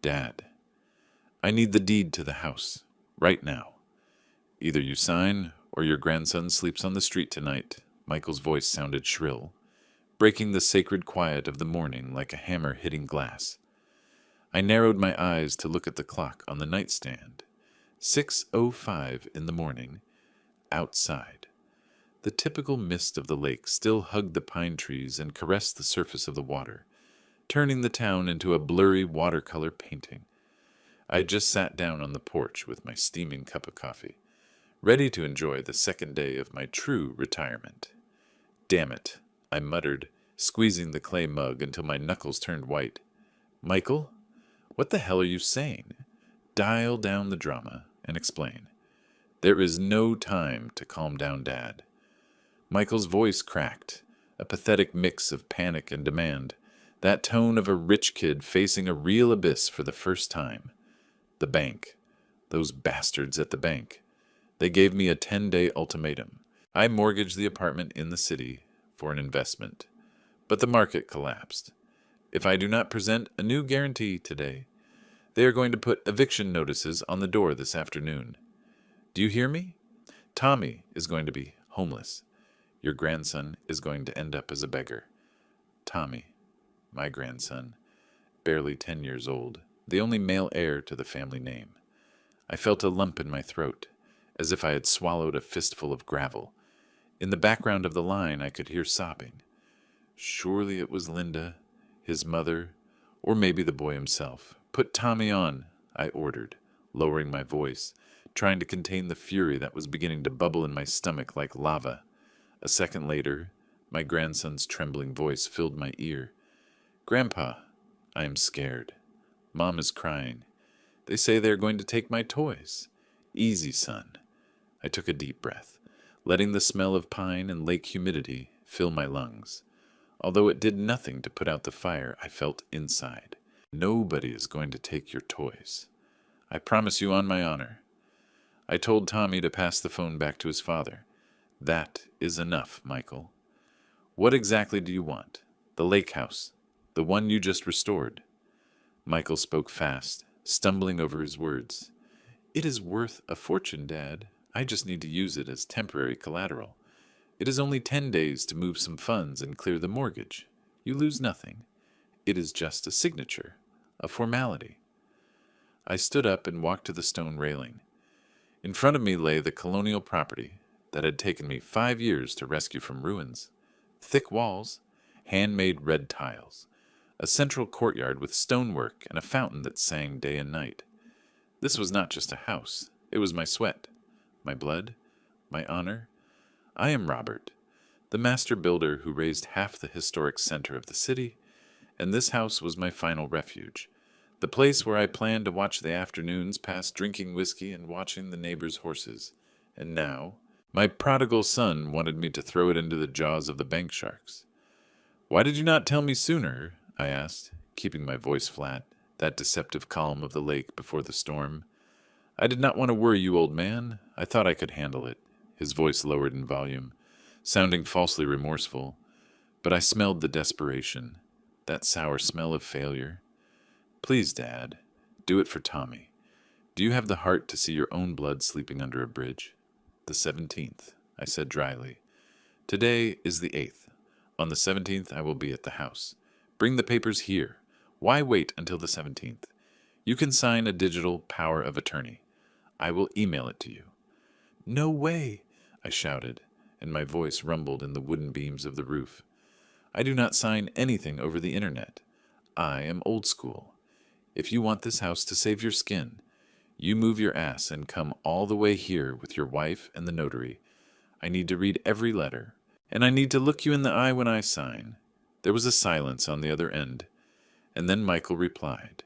Dad, I need the deed to the house, right now. Either you sign, or your grandson sleeps on the street tonight. Michael's voice sounded shrill, breaking the sacred quiet of the morning like a hammer hitting glass. I narrowed my eyes to look at the clock on the nightstand. 6:05 in the morning, outside. The typical mist of the lake still hugged the pine trees and caressed the surface of the water, turning the town into a blurry watercolor painting. I just sat down on the porch with my steaming cup of coffee, ready to enjoy the second day of my true retirement. Damn it, I muttered, squeezing the clay mug until my knuckles turned white. Michael, what the hell are you saying? Dial down the drama and explain. There is no time to calm down, Dad. Michael's voice cracked, a pathetic mix of panic and demand, that tone of a rich kid facing a real abyss for the first time. The bank. Those bastards at the bank. They gave me a 10-day ultimatum. I mortgaged the apartment in the city for an investment, but the market collapsed. If I do not present a new guarantee today, they are going to put eviction notices on the door this afternoon. Do you hear me? Tommy is going to be homeless. Your grandson is going to end up as a beggar. Tommy, my grandson, barely 10 years old, the only male heir to the family name. I felt a lump in my throat, as if I had swallowed a fistful of gravel. In the background of the line, I could hear sobbing. Surely it was Linda, his mother, or maybe the boy himself. Put Tommy on, I ordered, lowering my voice, trying to contain the fury that was beginning to bubble in my stomach like lava. A second later, my grandson's trembling voice filled my ear. Grandpa, I am scared. Mom is crying. They say they are going to take my toys. Easy, son. I took a deep breath, letting the smell of pine and lake humidity fill my lungs. Although it did nothing to put out the fire I felt inside. Nobody is going to take your toys. I promise you on my honor. I told Tommy to pass the phone back to his father. That is enough, Michael. What exactly do you want? The lake house, the one you just restored. Michael spoke fast, stumbling over his words. It is worth a fortune, Dad. I just need to use it as temporary collateral. It is only 10 days to move some funds and clear the mortgage. You lose nothing. It is just a signature, a formality. I stood up and walked to the stone railing. In front of me lay the colonial property that had taken me 5 years to rescue from ruins. Thick walls, handmade red tiles, a central courtyard with stonework and a fountain that sang day and night. This was not just a house. It was my sweat, my blood, my honor. I am Robert, the master builder who raised half the historic center of the city, and this house was my final refuge, the place where I planned to watch the afternoons pass drinking whiskey and watching the neighbors' horses. And now, my prodigal son wanted me to throw it into the jaws of the bank sharks. Why did you not tell me sooner? I asked, keeping my voice flat, that deceptive calm of the lake before the storm. I did not want to worry you, old man. I thought I could handle it. His voice lowered in volume, sounding falsely remorseful. But I smelled the desperation, that sour smell of failure. Please, Dad, do it for Tommy. Do you have the heart to see your own blood sleeping under a bridge? The 17th, I said dryly. Today is the 8th. On the 17th, I will be at the house. Bring the papers here. Why wait until the 17th? You can sign a digital power of attorney. I will email it to you. No way, I shouted, and my voice rumbled in the wooden beams of the roof. I do not sign anything over the internet. I am old school. If you want this house to save your skin, you move your ass and come all the way here with your wife and the notary. I need to read every letter, and I need to look you in the eye when I sign. There was a silence on the other end, and then Michael replied,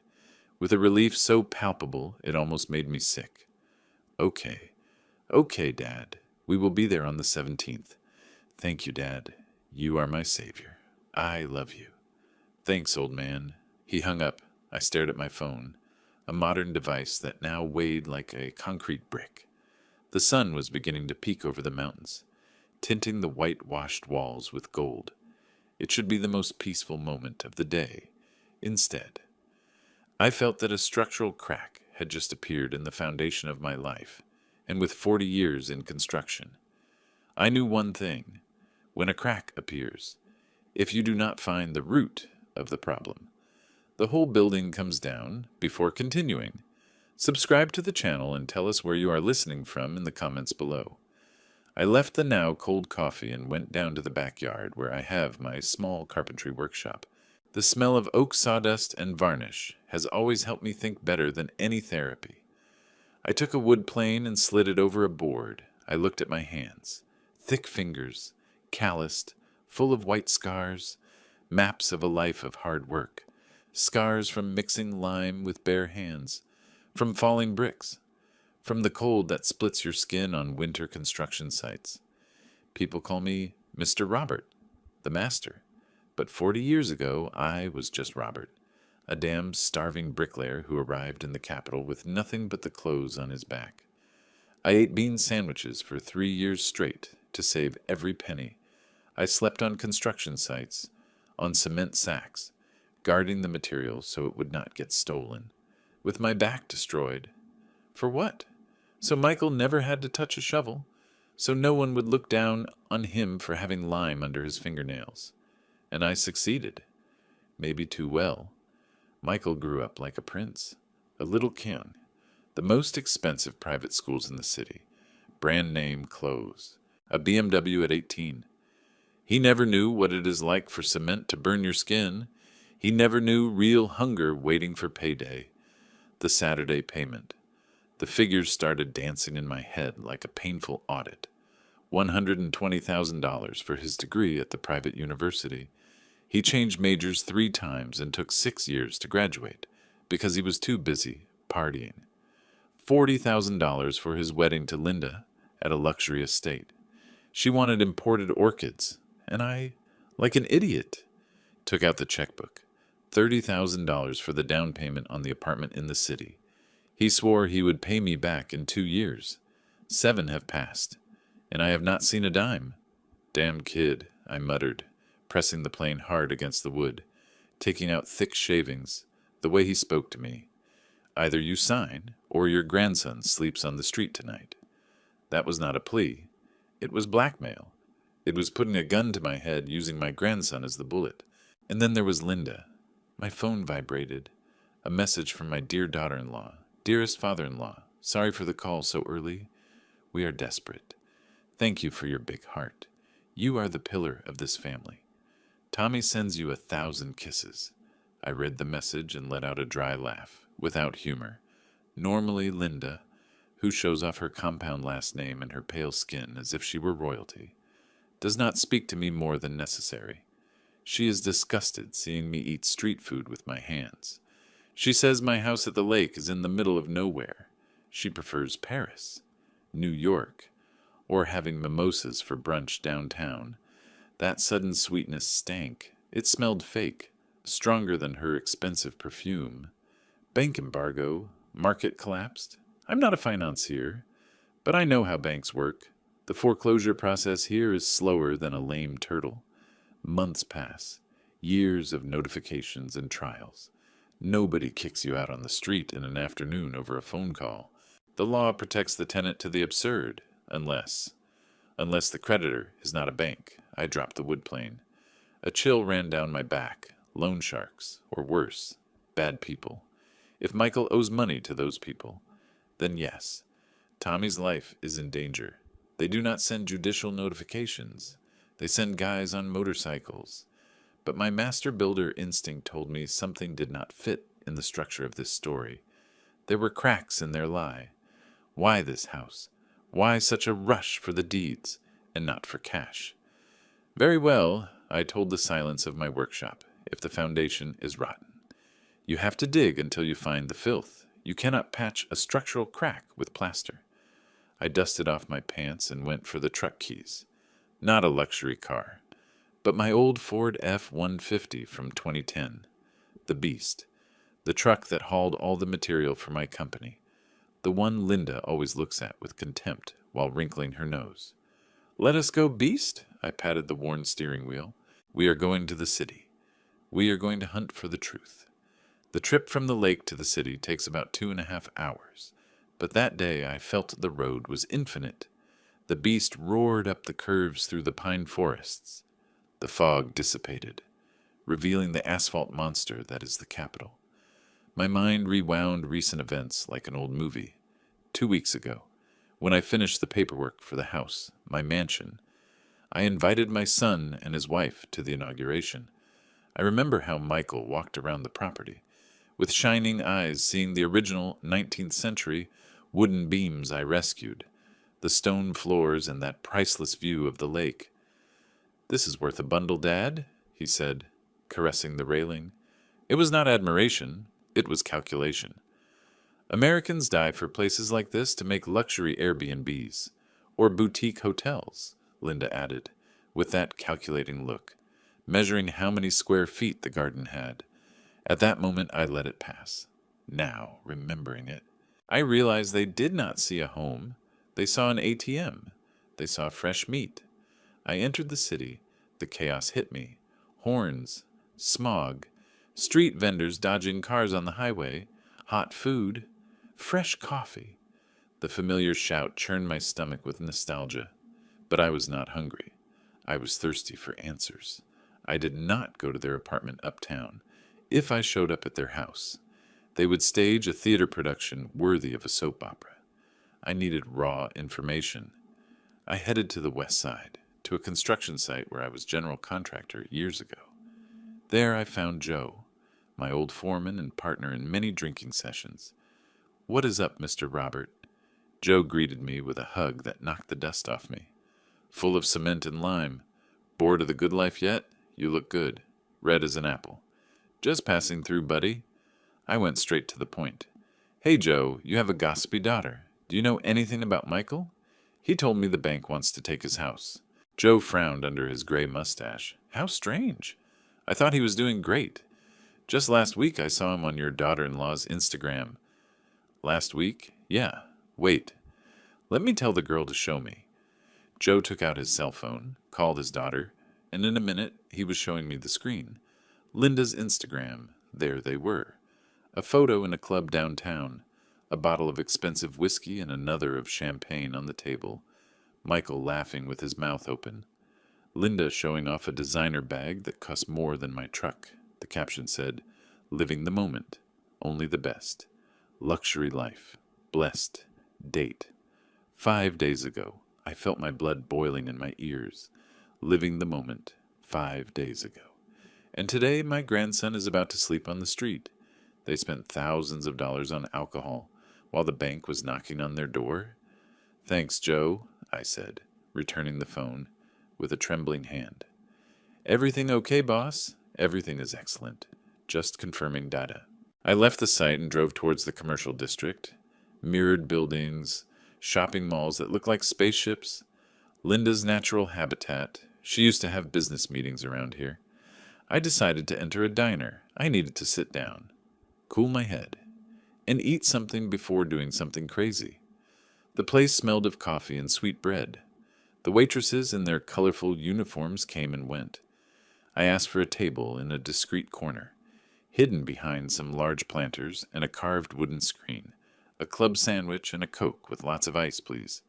with a relief so palpable it almost made me sick. Okay, Dad. We will be there on the 17th. Thank you, Dad. You are my savior. I love you. Thanks, old man. He hung up. I stared at my phone, a modern device that now weighed like a concrete brick. The sun was beginning to peek over the mountains, tinting the whitewashed walls with gold. It should be the most peaceful moment of the day. Instead, I felt that a structural crack had just appeared in the foundation of my life, and with 40 years in construction, I knew one thing. When a crack appears, if you do not find the root of the problem, the whole building comes down before continuing. Subscribe to the channel and tell us where you are listening from in the comments below. I left the now cold coffee and went down to the backyard where I have my small carpentry workshop. The smell of oak sawdust and varnish has always helped me think better than any therapy. I took a wood plane and slid it over a board. I looked at my hands. Thick fingers, calloused, full of white scars, maps of a life of hard work. Scars from mixing lime with bare hands, from falling bricks, from the cold that splits your skin on winter construction sites. People call me Mr. Robert, the master. But 40 years ago, I was just Robert, a damn starving bricklayer who arrived in the capital with nothing but the clothes on his back. I ate bean sandwiches for 3 years straight to save every penny. I slept on construction sites, on cement sacks, guarding the material so it would not get stolen, with my back destroyed. For what? So Michael never had to touch a shovel, so no one would look down on him for having lime under his fingernails. And I succeeded. Maybe too well. Michael grew up like a prince, a little king. The most expensive private schools in the city, brand name clothes, a BMW at 18. He never knew what it is like for cement to burn your skin. He never knew real hunger waiting for payday, the Saturday payment. The figures started dancing in my head like a painful audit. $120,000 for his degree at the private university. He changed majors 3 times and took 6 years to graduate because he was too busy partying. $40,000 for his wedding to Linda at a luxury estate. She wanted imported orchids, and I, like an idiot, took out the checkbook. $30,000 for the down payment on the apartment in the city. He swore he would pay me back in 2 years. 7 have passed, and I have not seen a dime. Damn kid, I muttered, pressing the plane hard against the wood, taking out thick shavings, the way he spoke to me. Either you sign, or your grandson sleeps on the street tonight. That was not a plea. It was blackmail. It was putting a gun to my head using my grandson as the bullet. And then there was Linda. My phone vibrated. A message from my dear daughter-in-law. Dearest father-in-law, sorry for the call so early. We are desperate. Thank you for your big heart. You are the pillar of this family. Tommy sends you 1,000 kisses. I read the message and let out a dry laugh, without humor. Normally Linda, who shows off her compound last name and her pale skin as if she were royalty, does not speak to me more than necessary. She is disgusted seeing me eat street food with my hands. She says my house at the lake is in the middle of nowhere. She prefers Paris, New York, or having mimosas for brunch downtown. That sudden sweetness stank. It smelled fake, stronger than her expensive perfume. Bank embargo, market collapsed. I'm not a financier, but I know how banks work. The foreclosure process here is slower than a lame turtle. Months pass, years of notifications and trials. Nobody kicks you out on the street in an afternoon over a phone call. The law protects the tenant to the absurd, unless the creditor is not a bank. I dropped the wood plane. A chill ran down my back. Loan sharks, or worse, bad people. If Michael owes money to those people, then yes, Tommy's life is in danger. They do not send judicial notifications. They send guys on motorcycles. But my master builder instinct told me something did not fit in the structure of this story. There were cracks in their lie. Why this house? Why such a rush for the deeds, and not for cash? Very well, I told the silence of my workshop, if the foundation is rotten. You have to dig until you find the filth. You cannot patch a structural crack with plaster. I dusted off my pants and went for the truck keys. Not a luxury car, but my old Ford F-150 from 2010. The beast. The truck that hauled all the material for my company. The one Linda always looks at with contempt while wrinkling her nose. Let us go, beast, I patted the worn steering wheel. We are going to the city. We are going to hunt for the truth. The trip from the lake to the city takes about 2.5 hours, but that day I felt the road was infinite. The beast roared up the curves through the pine forests. The fog dissipated, revealing the asphalt monster that is the capital. My mind rewound recent events like an old movie. 2 weeks ago, when I finished the paperwork for the house, my mansion, I invited my son and his wife to the inauguration. I remember how Michael walked around the property, with shining eyes seeing the original 19th century wooden beams I rescued, the stone floors and that priceless view of the lake. "This is worth a bundle, Dad," he said, caressing the railing. It was not admiration, it was calculation. Americans die for places like this to make luxury Airbnbs, or boutique hotels, Linda added, with that calculating look, measuring how many square feet the garden had. At that moment I let it pass. Now, remembering it, I realized they did not see a home. They saw an ATM. They saw fresh meat. I entered the city. The chaos hit me. Horns, smog, street vendors dodging cars on the highway, hot food, fresh coffee. The familiar shout churned my stomach with nostalgia. But I was not hungry. I was thirsty for answers. I did not go to their apartment uptown. If I showed up at their house, they would stage a theater production worthy of a soap opera. I needed raw information. I headed to the west side, to a construction site where I was general contractor years ago. There I found Joe, my old foreman and partner in many drinking sessions. "What is up, Mr. Robert?" Joe greeted me with a hug that knocked the dust off me. "Full of cement and lime. Bored of the good life yet? You look good. Red as an apple." "Just passing through, buddy." I went straight to the point. "Hey, Joe, you have a gossipy daughter. Do you know anything about Michael? He told me the bank wants to take his house." Joe frowned under his gray mustache. "How strange. I thought he was doing great. Just last week I saw him on your daughter-in-law's Instagram." "Last week? Yeah. Wait. Let me tell the girl to show me." Joe took out his cell phone, called his daughter, and in a minute he was showing me the screen. Linda's Instagram. There they were. A photo in a club downtown, a bottle of expensive whiskey and another of champagne on the table, Michael laughing with his mouth open. Linda showing off a designer bag that cost more than my truck. The caption said, "Living the moment. Only the best. Luxury life. Blessed. Date." 5 days ago, I felt my blood boiling in my ears. Living the moment. 5 days ago. And today my grandson is about to sleep on the street. They spent thousands of dollars on alcohol while the bank was knocking on their door. "Thanks, Joe," I said, returning the phone with a trembling hand. "Everything okay, boss?" "Everything is excellent. Just confirming data." I left the site and drove towards the commercial district. Mirrored buildings, shopping malls that look like spaceships. Linda's natural habitat. She used to have business meetings around here. I decided to enter a diner. I needed to sit down, cool my head, and eat something before doing something crazy. The place smelled of coffee and sweet bread. The waitresses in their colorful uniforms came and went. I asked for a table in a discreet corner, hidden behind some large planters and a carved wooden screen. "A club sandwich and a Coke with lots of ice, please."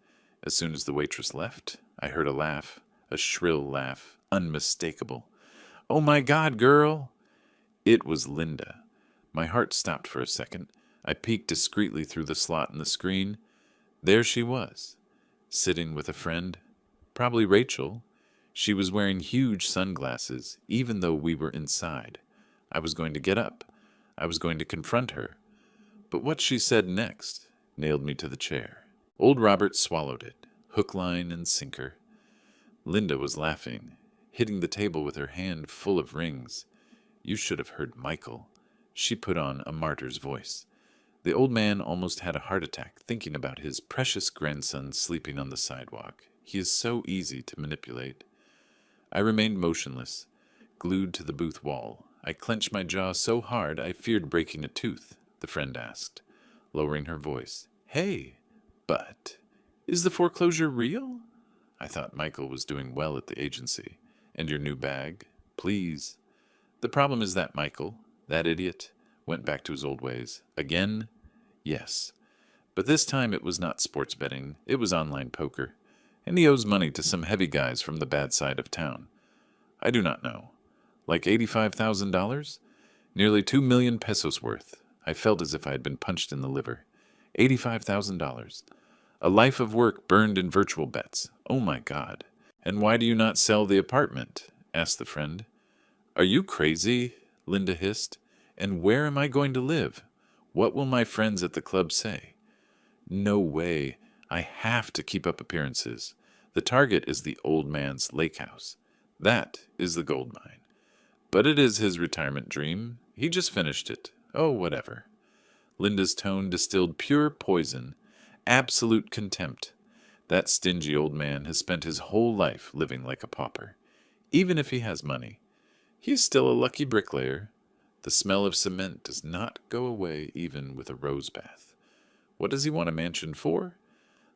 As soon as the waitress left, I heard a laugh, a shrill laugh, unmistakable. "Oh my God, girl!" It was Linda. My heart stopped for a second. I peeked discreetly through the slot in the screen. There she was, sitting with a friend, probably Rachel. She was wearing huge sunglasses, even though we were inside. I was going to get up. I was going to confront her. But what she said next nailed me to the chair. Old Robert swallowed it, hook, line, and sinker. Linda was laughing, hitting the table with her hand full of rings. You should have heard Michael. She put on a martyr's voice. The old man almost had a heart attack thinking about his precious grandson sleeping on the sidewalk. He is so easy to manipulate. I remained motionless, glued to the booth wall. I clenched my jaw so hard I feared breaking a tooth. The friend asked, lowering her voice. "Hey, but is the foreclosure real? I thought Michael was doing well at the agency. And your new bag? Please." "The problem is that Michael, that idiot, went back to his old ways. Again? Yes. But this time it was not sports betting, it was online poker. And he owes money to some heavy guys from the bad side of town. I do not know. Like $85,000? Nearly 2 million pesos worth. I felt as if I had been punched in the liver. $85,000. A life of work burned in virtual bets. Oh my God. And why do you not sell the apartment? Asked the friend. Are you crazy? Linda hissed. And where am I going to live? What will my friends at the club say? No way. I have to keep up appearances. The target is the old man's lake house. That is the gold mine. But it is his retirement dream. He just finished it. Oh, whatever. Linda's tone distilled pure poison, absolute contempt. That stingy old man has spent his whole life living like a pauper. Even if he has money, he is still a lucky bricklayer. The smell of cement does not go away even with a rose bath. What does he want a mansion for?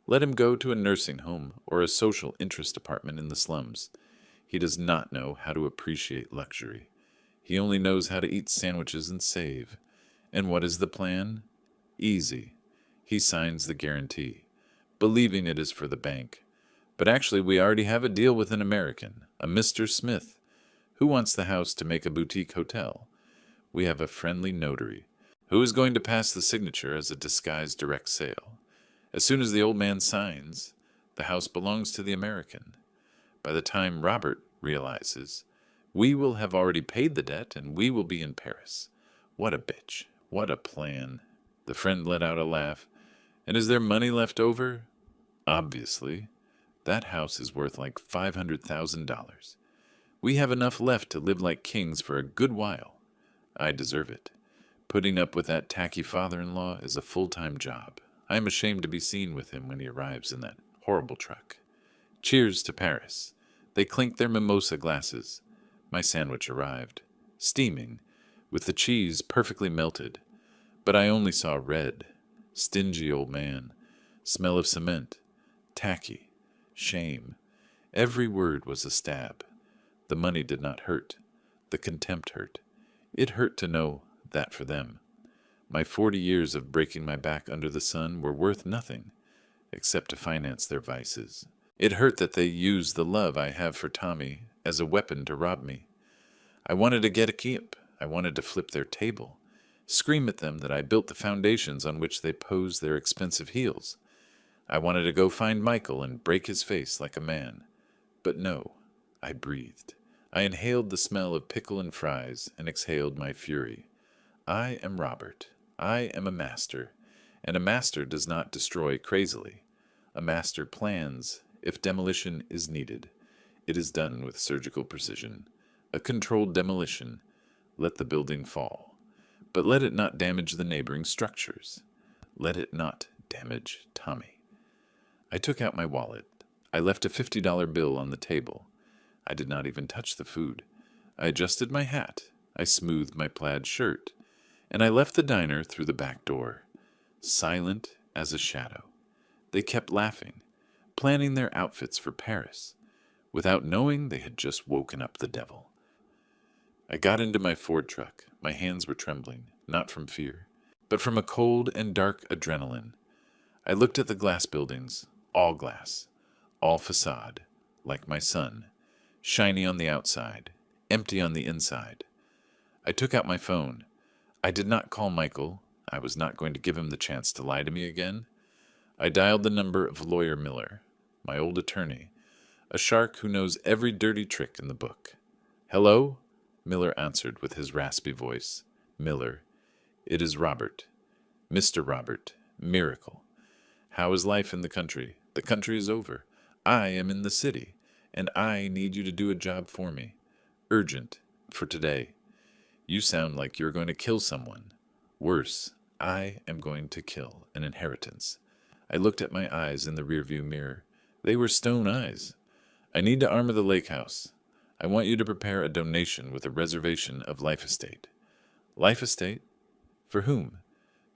Let him go to a nursing home or a social interest apartment in the slums. He does not know how to appreciate luxury. He only knows how to eat sandwiches and save. And what is the plan? Easy. He signs the guarantee, believing it is for the bank. But actually we already have a deal with an American, a Mr. Smith, who wants the house to make a boutique hotel. We have a friendly notary, who is going to pass the signature as a disguised direct sale. As soon as the old man signs, the house belongs to the American. By the time Robert realizes, we will have already paid the debt and we will be in Paris. What a bitch. What a plan. The friend let out a laugh. And is there money left over? Obviously. That house is worth like $500,000. We have enough left to live like kings for a good while. I deserve it. Putting up with that tacky father-in-law is a full-time job. I am ashamed to be seen with him when he arrives in that horrible truck. Cheers to Paris. They clinked their mimosa glasses. My sandwich arrived, steaming, with the cheese perfectly melted. But I only saw red. Stingy old man. Smell of cement. Tacky. Shame. Every word was a stab. The money did not hurt. The contempt hurt. It hurt to know that for them. My 40 years of breaking my back under the sun were worth nothing, except to finance their vices. It hurt that they used the love I have for Tommy as a weapon to rob me. I wanted to get a keep. I wanted to flip their table, scream at them that I built the foundations on which they posed their expensive heels. I wanted to go find Michael and break his face like a man. But no, I breathed. I inhaled the smell of pickle and fries and exhaled my fury. I am Robert. I am a master, and a master does not destroy crazily. A master plans if demolition is needed. It is done with surgical precision. A controlled demolition. Let the building fall. But let it not damage the neighboring structures. Let it not damage Tommy. I took out my wallet. I left a $50 bill on the table. I did not even touch the food. I adjusted my hat. I smoothed my plaid shirt. And I left the diner through the back door, silent as a shadow. They kept laughing, planning their outfits for Paris, without knowing they had just woken up the devil. I got into my Ford truck. My hands were trembling, not from fear, but from a cold and dark adrenaline. I looked at the glass buildings, all glass, all facade, like my son, shiny on the outside, empty on the inside. I took out my phone. I did not call Michael. I was not going to give him the chance to lie to me again. I dialed the number of Lawyer Miller, my old attorney, a shark who knows every dirty trick in the book. Hello? Miller answered with his raspy voice. Miller, it is Robert. Mr. Robert. Miracle. How is life in the country? The country is over. I am in the city, and I need you to do a job for me. Urgent. For today. You sound like you're going to kill someone. Worse, I am going to kill an inheritance. I looked at my eyes in the rearview mirror. They were stone eyes. I need to armor the lake house. I want you to prepare a donation with a reservation of Life Estate. Life Estate? For whom?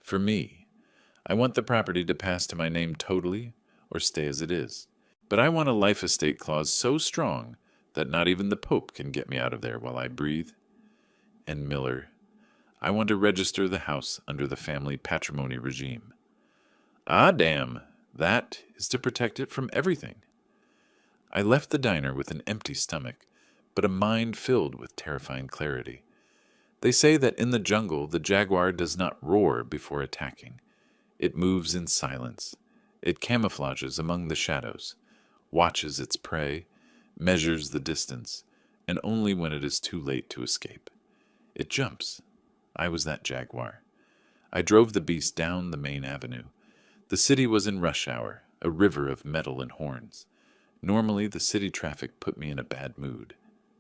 For me. I want the property to pass to my name totally or stay as it is. But I want a Life Estate clause so strong that not even the Pope can get me out of there while I breathe. And Miller, I want to register the house under the family patrimony regime. Ah, damn. That is to protect it from everything. I left the diner with an empty stomach, but a mind filled with terrifying clarity. They say that in the jungle the jaguar does not roar before attacking. It moves in silence. It camouflages among the shadows, watches its prey, measures the distance, and only when it is too late to escape. It jumps. I was that jaguar. I drove the beast down the main avenue. The city was in rush hour, a river of metal and horns. Normally the city traffic put me in a bad mood,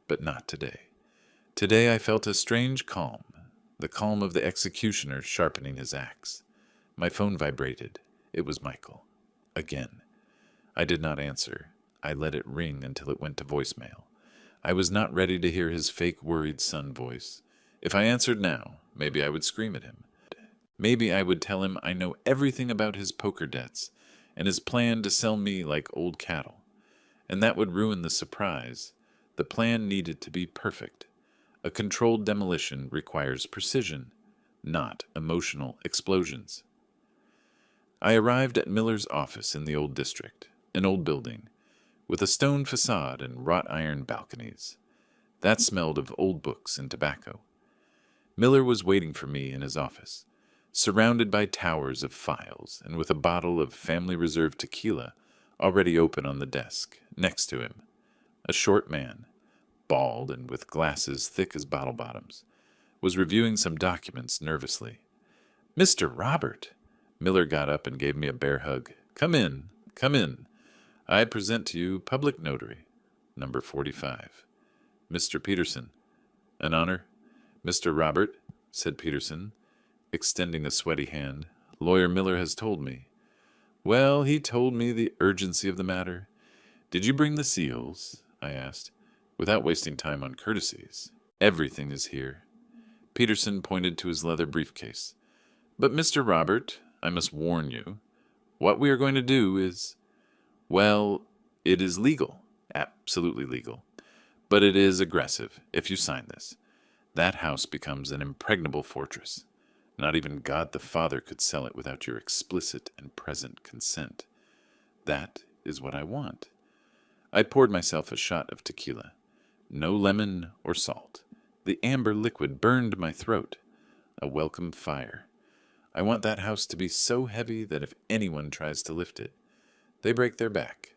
but not today. Today I felt a strange calm, the calm of the executioner sharpening his axe. My phone vibrated. It was Michael. Again. I did not answer. I let it ring until it went to voicemail. I was not ready to hear his fake worried son voice. If I answered now, maybe I would scream at him. Maybe I would tell him I know everything about his poker debts and his plan to sell me like old cattle. And that would ruin the surprise. The plan needed to be perfect. A controlled demolition requires precision, not emotional explosions. I arrived at Miller's office in the old district, an old building, with a stone facade and wrought iron balconies. That smelled of old books and tobacco. Miller was waiting for me in his office, surrounded by towers of files and with a bottle of family reserve tequila already open on the desk next to him. A short man, bald and with glasses thick as bottle bottoms, was reviewing some documents nervously. "Mr. Robert!" Miller got up and gave me a bear hug. Come in. I present to you Public Notary, number 45. Mr. Peterson." "An honor." "Mr. Robert," said Peterson, extending a sweaty hand, "Lawyer Miller has told me." "Well, he told me the urgency of the matter. Did you bring the seals?" I asked, without wasting time on courtesies. "Everything is here." Peterson pointed to his leather briefcase. "But, Mr. Robert, I must warn you. What we are going to do is, well, it is legal, absolutely legal. But it is aggressive if you sign this. That house becomes an impregnable fortress. Not even God the Father could sell it without your explicit and present consent. That is what I want." I poured myself a shot of tequila. No lemon or salt. The amber liquid burned my throat. A welcome fire. I want that house to be so heavy that if anyone tries to lift it, they break their back.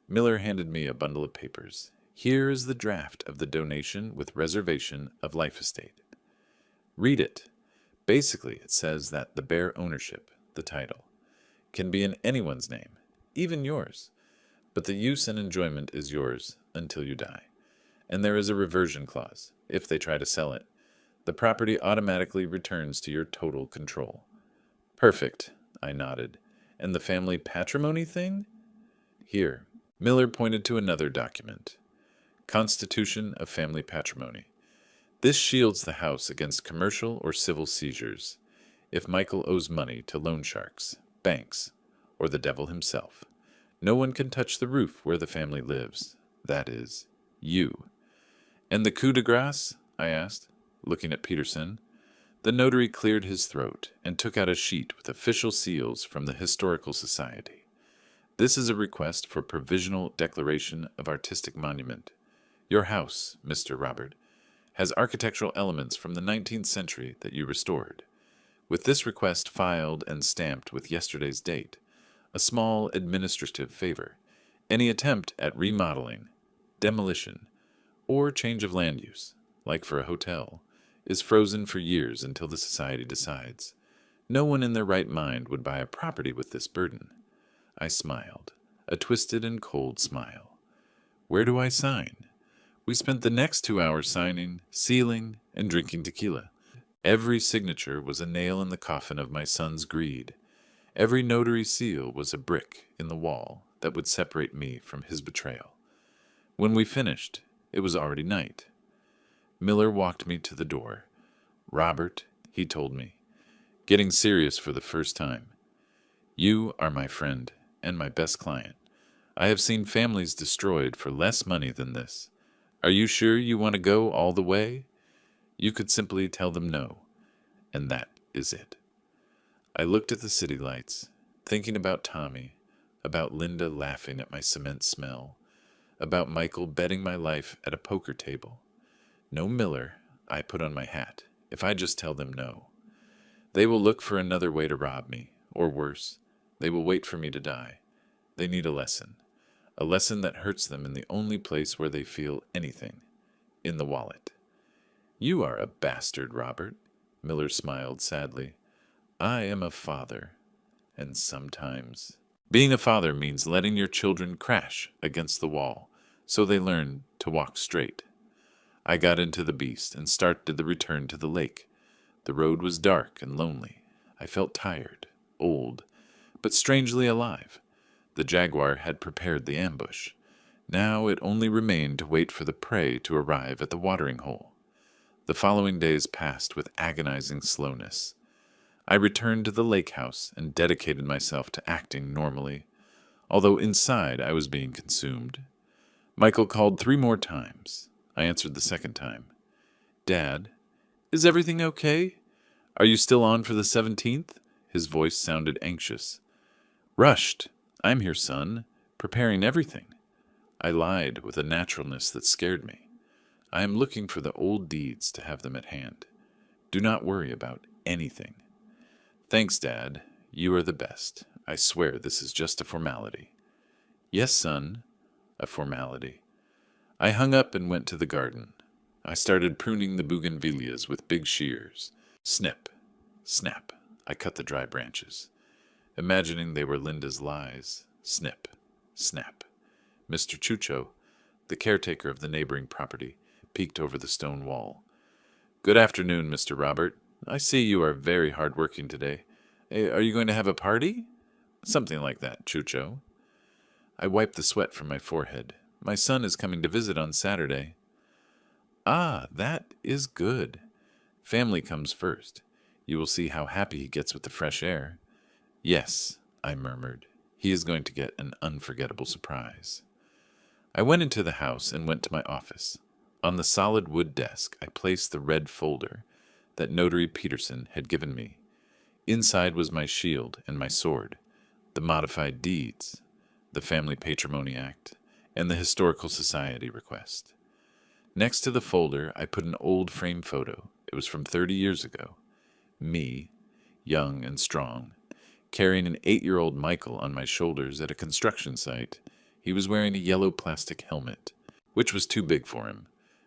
Miller handed me a bundle of papers. "Here is the draft of the donation with reservation of Life Estate. Read it. Basically, it says that the bare ownership, the title, can be in anyone's name, even yours. But the use and enjoyment is yours until you die. And there is a reversion clause. If they try to sell it, the property automatically returns to your total control." "Perfect," I nodded. "And the family patrimony thing?" "Here." Miller pointed to another document. "Constitution of Family Patrimony. This shields the house against commercial or civil seizures. If Michael owes money to loan sharks, banks, or the devil himself, no one can touch the roof where the family lives. That is, you." "And the coup de grace?" I asked, looking at Peterson. The notary cleared his throat and took out a sheet with official seals from the Historical Society. "This is a request for provisional declaration of artistic monument. Your house, Mr. Robert, has architectural elements from the 19th century that you restored. With this request filed and stamped with yesterday's date, a small administrative favor, any attempt at remodeling, demolition, or change of land use, like for a hotel, is frozen for years until the society decides. No one in their right mind would buy a property with this burden." I smiled, a twisted and cold smile. "Where do I sign?" We spent the next 2 hours signing, sealing, and drinking tequila. Every signature was a nail in the coffin of my son's greed. Every notary seal was a brick in the wall that would separate me from his betrayal. When we finished, it was already night. Miller walked me to the door. "Robert," he told me, getting serious for the first time, "you are my friend and my best client. I have seen families destroyed for less money than this. Are you sure you want to go all the way? You could simply tell them no. and that is it. I looked at the city lights, thinking about Tommy, about Linda laughing at my cement smell, about Michael betting my life at a poker table. No Miller, I put on my hat, if I just tell them no. They will look for another way to rob me, or worse, they will wait for me to die. They need a lesson that hurts them in the only place where they feel anything, in the wallet. You are a bastard, Robert, Miller smiled sadly. I am a father, and sometimes being a father means letting your children crash against the wall so they learn to walk straight. I got into the beast and started the return to the lake. The road was dark and lonely. I felt tired, old, but strangely alive. The jaguar had prepared the ambush. Now it only remained to wait for the prey to arrive at the watering hole. The following days passed with agonizing slowness. I returned to the lake house and dedicated myself to acting normally, although inside I was being consumed. Michael called 3 more times. I answered the second time. Dad, is everything okay? Are you still on for the 17th? His voice sounded anxious. Rushed. I'm here, son, preparing everything. I lied with a naturalness that scared me. I am looking for the old deeds to have them at hand. Do not worry about anything. Thanks, Dad. You are the best. I swear this is just a formality. Yes, son, a formality. I hung up and went to the garden. I started pruning the bougainvilleas with big shears. Snip, snap. I cut the dry branches, imagining they were Linda's lies. Snip, snap. Mr. Chucho, the caretaker of the neighboring property, peeked over the stone wall. Good afternoon, Mr. Robert. I see you are very hard-working today. Are you going to have a party? Something like that, Chucho. I wiped the sweat from my forehead. My son is coming to visit on Saturday. Ah, that is good. Family comes first. You will see how happy he gets with the fresh air. Yes, I murmured. He is going to get an unforgettable surprise. I went into the house and went to my office. On the solid wood desk, I placed the red folder that Notary Peterson had given me. Inside was my shield and my sword, the modified deeds, the Family Patrimony Act, and the Historical Society request. Next to the folder, I put an old frame photo. It was from 30 years ago. Me, young and strong, carrying an 8-year-old Michael on my shoulders at a construction site. He was wearing a yellow plastic helmet, which was too big for him,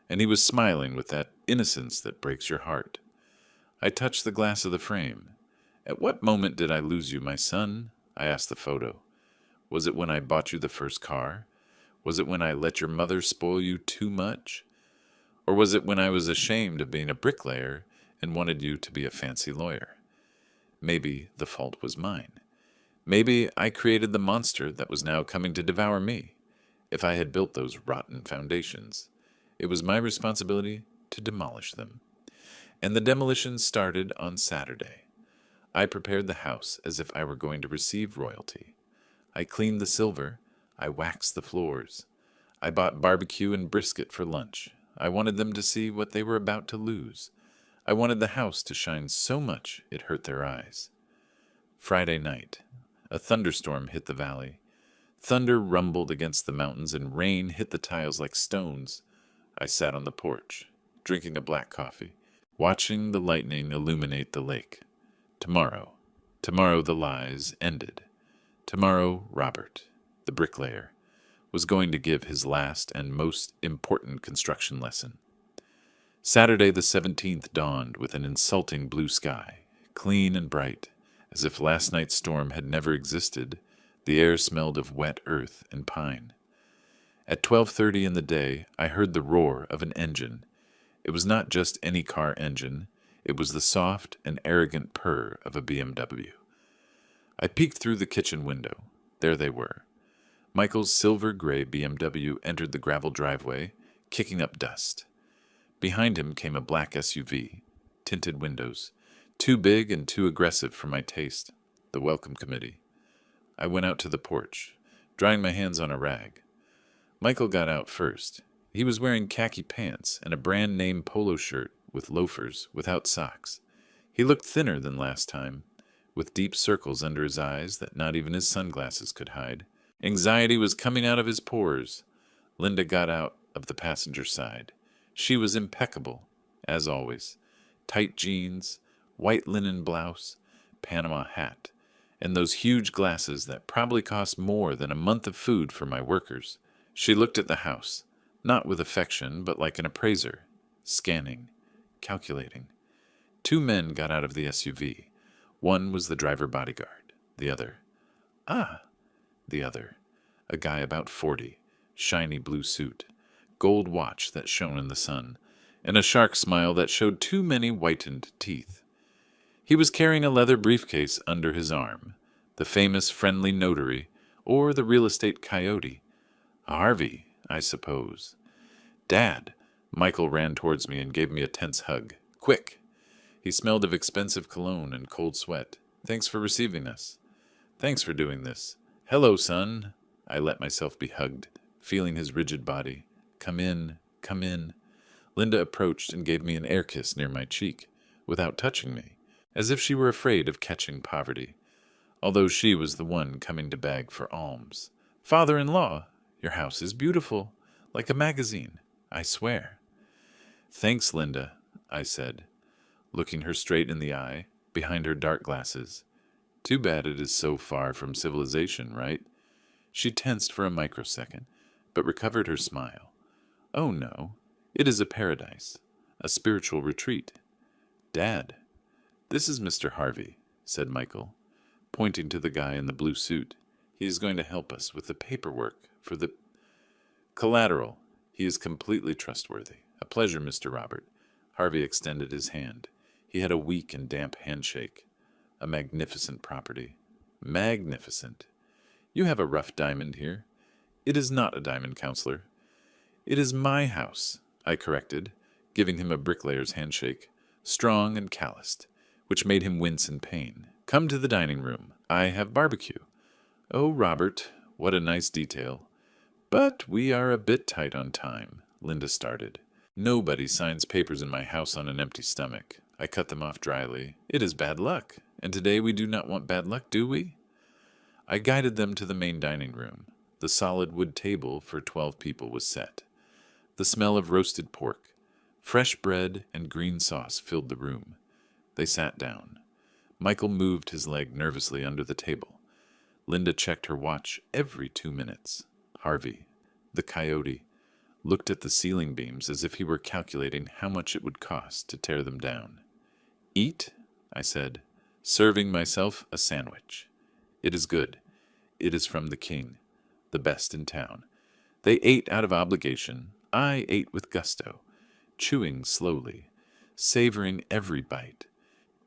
and he was smiling with that innocence that breaks your heart. I touched the glass of the frame. At what moment did I lose you, my son? I asked the photo. Was it when I bought you the first car? Was it when I let your mother spoil you too much? Or was it when I was ashamed of being a bricklayer and wanted you to be a fancy lawyer? Maybe the fault was mine. Maybe I created the monster that was now coming to devour me. If I had built those rotten foundations, it was my responsibility to demolish them. And the demolition started on Saturday. I prepared the house as if I were going to receive royalty. I cleaned the silver. I waxed the floors. I bought barbecue and brisket for lunch. I wanted them to see what they were about to lose. I wanted the house to shine so much it hurt their eyes. Friday night, a thunderstorm hit the valley. Thunder rumbled against the mountains and rain hit the tiles like stones. I sat on the porch, drinking a black coffee, watching the lightning illuminate the lake. Tomorrow the lies ended. Tomorrow, Robert, the bricklayer, was going to give his last and most important construction lesson. Saturday the 17th dawned with an insulting blue sky, clean and bright, as if last night's storm had never existed. The air smelled of wet earth and pine. At 12:30 in the day, I heard the roar of an engine. It was not just any car engine. It was the soft and arrogant purr of a BMW. I peeked through the kitchen window. There they were. Michael's silver-gray BMW entered the gravel driveway, kicking up dust. Behind him came a black SUV, tinted windows, too big and too aggressive for my taste, the welcome committee. I went out to the porch, drying my hands on a rag. Michael got out first. He was wearing khaki pants and a brand-name polo shirt with loafers without socks. He looked thinner than last time, with deep circles under his eyes that not even his sunglasses could hide. Anxiety was coming out of his pores. Linda got out of the passenger side. She was impeccable, as always. Tight jeans, white linen blouse, Panama hat, and those huge glasses that probably cost more than a month of food for my workers. She looked at the house, not with affection, but like an appraiser, scanning, calculating. 2 men got out of the SUV. One was the driver bodyguard. The other, a guy about 40, shiny blue suit, gold watch that shone in the sun, and a shark smile that showed too many whitened teeth. He was carrying a leather briefcase under his arm, the famous friendly notary, or the real estate coyote. Harvey, I suppose. Dad! Michael ran towards me and gave me a tense hug. Quick! He smelled of expensive cologne and cold sweat. Thanks for receiving us. Thanks for doing this. Hello, son. I let myself be hugged, feeling his rigid body. Come in, come in. Linda approached and gave me an air kiss near my cheek, without touching me, as if she were afraid of catching poverty, although she was the one coming to beg for alms. Father-in-law, your house is beautiful, like a magazine, I swear. Thanks, Linda, I said, looking her straight in the eye, behind her dark glasses. Too bad it is so far from civilization, right? She tensed for a microsecond, but recovered her smile. Oh no, it is a paradise, a spiritual retreat. Dad, this is Mr. Harvey, said Michael, pointing to the guy in the blue suit. He is going to help us with the paperwork for the Collateral. He is completely trustworthy. A pleasure, Mr. Robert. Harvey extended his hand. He had a weak and damp handshake. A magnificent property. Magnificent. You have a rough diamond here. It is not a diamond, counselor. It is my house, I corrected, giving him a bricklayer's handshake, strong and calloused, which made him wince in pain. Come to the dining room. I have barbecue. Oh, Robert, what a nice detail. But we are a bit tight on time, Linda started. Nobody signs papers in my house on an empty stomach. I cut them off dryly. It is bad luck, and today we do not want bad luck, do we? I guided them to the main dining room. The solid wood table for 12 people was set. The smell of roasted pork, fresh bread, and green sauce filled the room. They sat down. Michael moved his leg nervously under the table. Linda checked her watch every 2 minutes. Harvey, the coyote, looked at the ceiling beams as if he were calculating how much it would cost to tear them down. Eat, I said, serving myself a sandwich. It is good. It is from the king, the best in town. They ate out of obligation. I ate with gusto, chewing slowly, savoring every bite,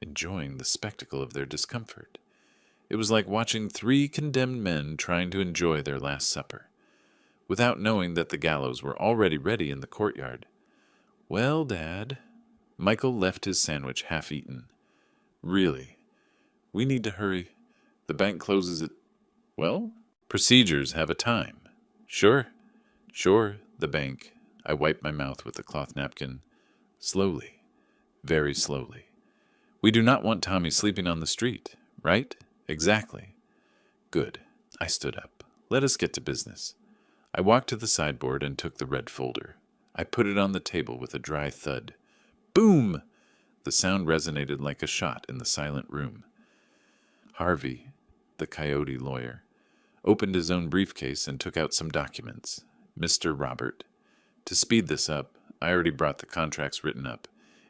enjoying the spectacle of their discomfort. It was like watching 3 condemned men trying to enjoy their last supper, without knowing that the gallows were already ready in the courtyard. Well, Dad, Michael left his sandwich half-eaten. Really, we need to hurry. The bank closes at... Well, procedures have a time. Sure, the bank. I wiped my mouth with the cloth napkin. Slowly, very slowly. We do not want Tommy sleeping on the street, right? Exactly. Good. I stood up. Let us get to business. I walked to the sideboard and took the red folder. I put it on the table with a dry thud. Boom! The sound resonated like a shot in the silent room. Harvey, the coyote lawyer, opened his own briefcase and took out some documents. Mr. Robert. To speed this up, I already brought the contracts written up.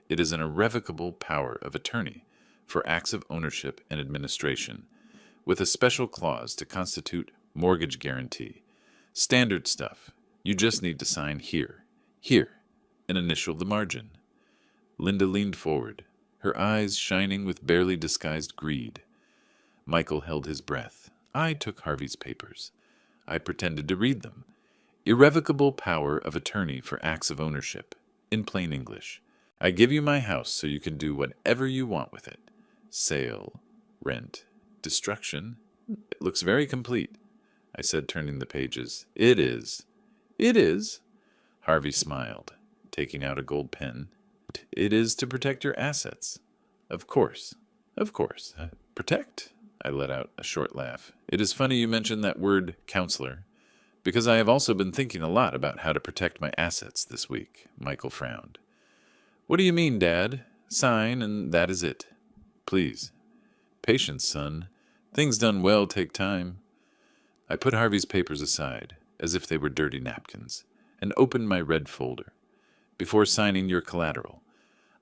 It is an irrevocable power of attorney for acts of ownership and administration, with a special clause to constitute mortgage guarantee. Standard stuff. You just need to sign here, and initial the margin. Linda leaned forward, her eyes shining with barely disguised greed. Michael held his breath. I took Harvey's papers. I pretended to read them. Irrevocable power of attorney for acts of ownership. In plain English. I give you my house so you can do whatever you want with it. Sale, rent, destruction. It looks very complete, I said, turning the pages. It is. It is. Harvey smiled, taking out a gold pen. It is to protect your assets. Of course. Of course. Protect? I let out a short laugh. It is funny you mentioned that word, counselor, because I have also been thinking a lot about how to protect my assets this week. Michael frowned. What do you mean, Dad? Sign, and that is it. Please. Patience, son. Things done well take time. I put Harvey's papers aside, as if they were dirty napkins, and opened my red folder. Before signing your collateral,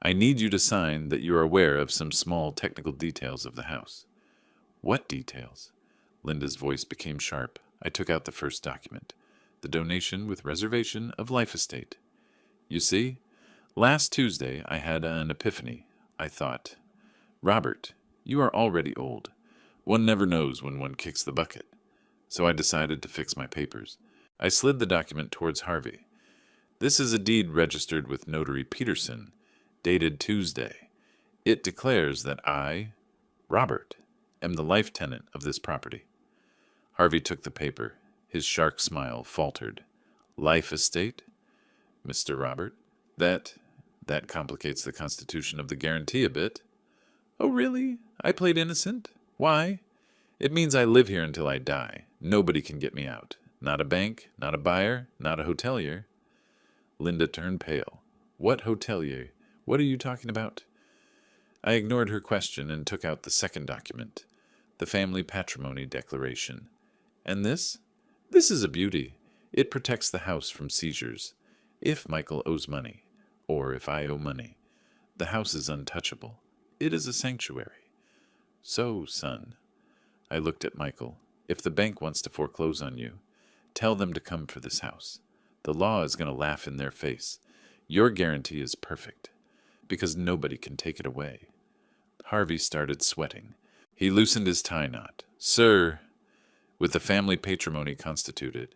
I need you to sign that you are aware of some small technical details of the house. What details? Linda's voice became sharp. I took out the first document, the donation with reservation of Life Estate. You see, last Tuesday I had an epiphany. I thought, Robert, you are already old. One never knows when one kicks the bucket. So I decided to fix my papers. I slid the document towards Harvey. This is a deed registered with Notary Peterson, dated Tuesday. It declares that I, Robert, am the life tenant of this property. Harvey took the paper. His shark smile faltered. Life estate? Mr. Robert, that complicates the constitution of the guarantee a bit. Oh, really? I played innocent? Why? It means I live here until I die. Nobody can get me out. Not a bank, not a buyer, not a hotelier. Linda turned pale. What hotelier? What are you talking about? I ignored her question and took out the second document, the family patrimony declaration. And this? This is a beauty. It protects the house from seizures. If Michael owes money, or if I owe money, the house is untouchable. It is a sanctuary. So, son, I looked at Michael. If the bank wants to foreclose on you, tell them to come for this house. The law is going to laugh in their face. Your guarantee is perfect, because nobody can take it away. Harvey started sweating. He loosened his tie knot. Sir, with the family patrimony constituted,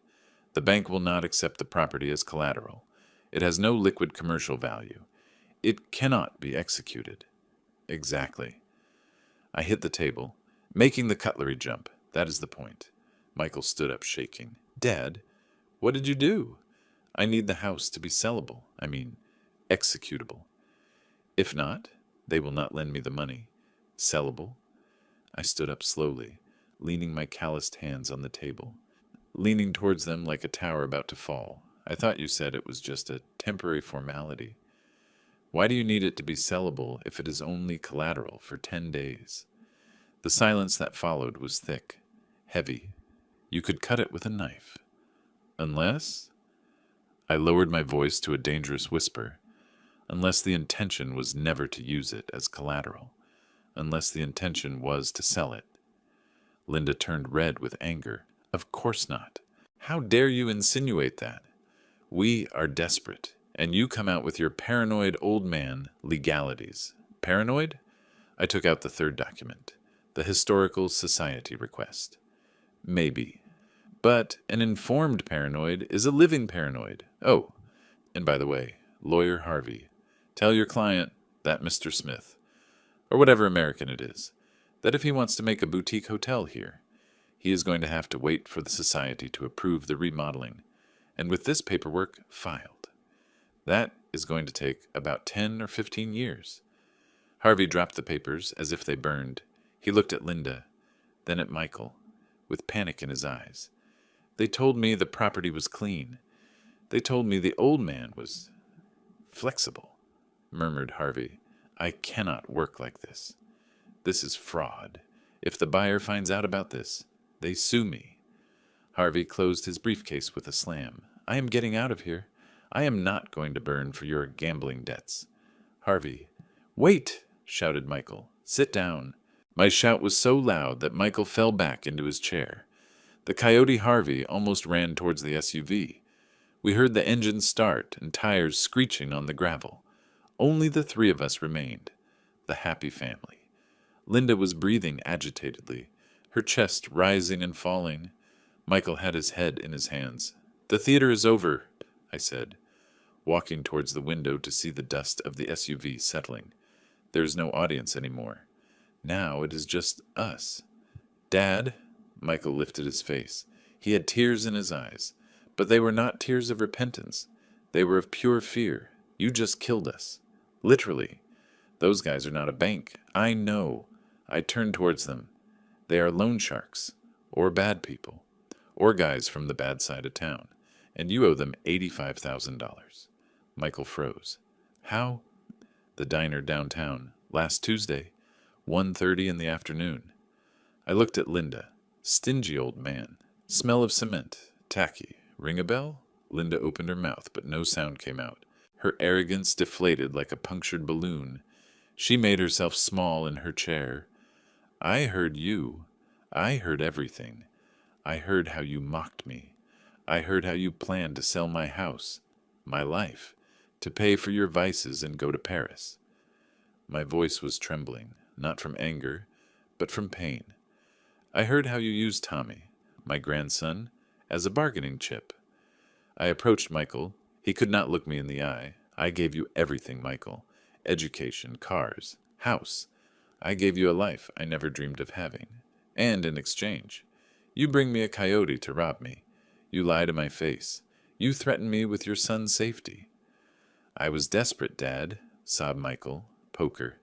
the bank will not accept the property as collateral. It has no liquid commercial value. It cannot be executed. Exactly. I hit the table, making the cutlery jump. That is the point. Michael stood up, shaking. Dad, what did you do? I need the house to be sellable. I mean, executable. If not, they will not lend me the money. Sellable? I stood up slowly, leaning my calloused hands on the table, leaning towards them like a tower about to fall. I thought you said it was just a temporary formality. Why do you need it to be sellable if it is only collateral for 10 days? The silence that followed was thick, heavy. You could cut it with a knife. Unless? I lowered my voice to a dangerous whisper. Unless the intention was never to use it as collateral. Unless the intention was to sell it. Linda turned red with anger. Of course not. How dare you insinuate that? We are desperate, and you come out with your paranoid old man legalities. Paranoid? I took out the third document, the Historical Society request. Maybe. But an informed paranoid is a living paranoid. Oh, and by the way, Lawyer Harvey, tell your client, that Mr. Smith, or whatever American it is, that if he wants to make a boutique hotel here, he is going to have to wait for the society to approve the remodeling, and with this paperwork filed. That is going to take about 10 or 15 years. Harvey dropped the papers as if they burned. He looked at Linda, then at Michael, with panic in his eyes. They told me the property was clean. They told me the old man was flexible, murmured Harvey. I cannot work like this. This is fraud. If the buyer finds out about this, they sue me. Harvey closed his briefcase with a slam. I am getting out of here. I am not going to burn for your gambling debts. Harvey. Wait, shouted Michael. Sit down. My shout was so loud that Michael fell back into his chair. The coyote Harvey almost ran towards the SUV. We heard the engine start and tires screeching on the gravel. Only the three of us remained, the happy family. Linda was breathing agitatedly, her chest rising and falling. Michael had his head in his hands. The theater is over, I said, walking towards the window to see the dust of the SUV settling. There is no audience anymore. Now it is just us. Dad? Michael lifted his face. He had tears in his eyes, but they were not tears of repentance. They were of pure fear. You just killed us. Literally. Those guys are not a bank. I know. I turned towards them. They are loan sharks, or bad people, or guys from the bad side of town, and you owe them $85,000. Michael froze. How? The diner downtown, last Tuesday, 1:30 in the afternoon. I looked at Linda. Stingy old man. Smell of cement. Tacky. Ring a bell? Linda opened her mouth, but no sound came out. Her arrogance deflated like a punctured balloon. She made herself small in her chair. I heard you. I heard everything. I heard how you mocked me. I heard how you planned to sell my house, my life, to pay for your vices and go to Paris. My voice was trembling, not from anger, but from pain. I heard how you used Tommy, my grandson, as a bargaining chip. I approached Michael. He could not look me in the eye. I gave you everything, Michael. Education, cars, house. I gave you a life I never dreamed of having. And in exchange, you bring me a coyote to rob me. You lie to my face. You threaten me with your son's safety. I was desperate, Dad, sobbed Michael. Poker.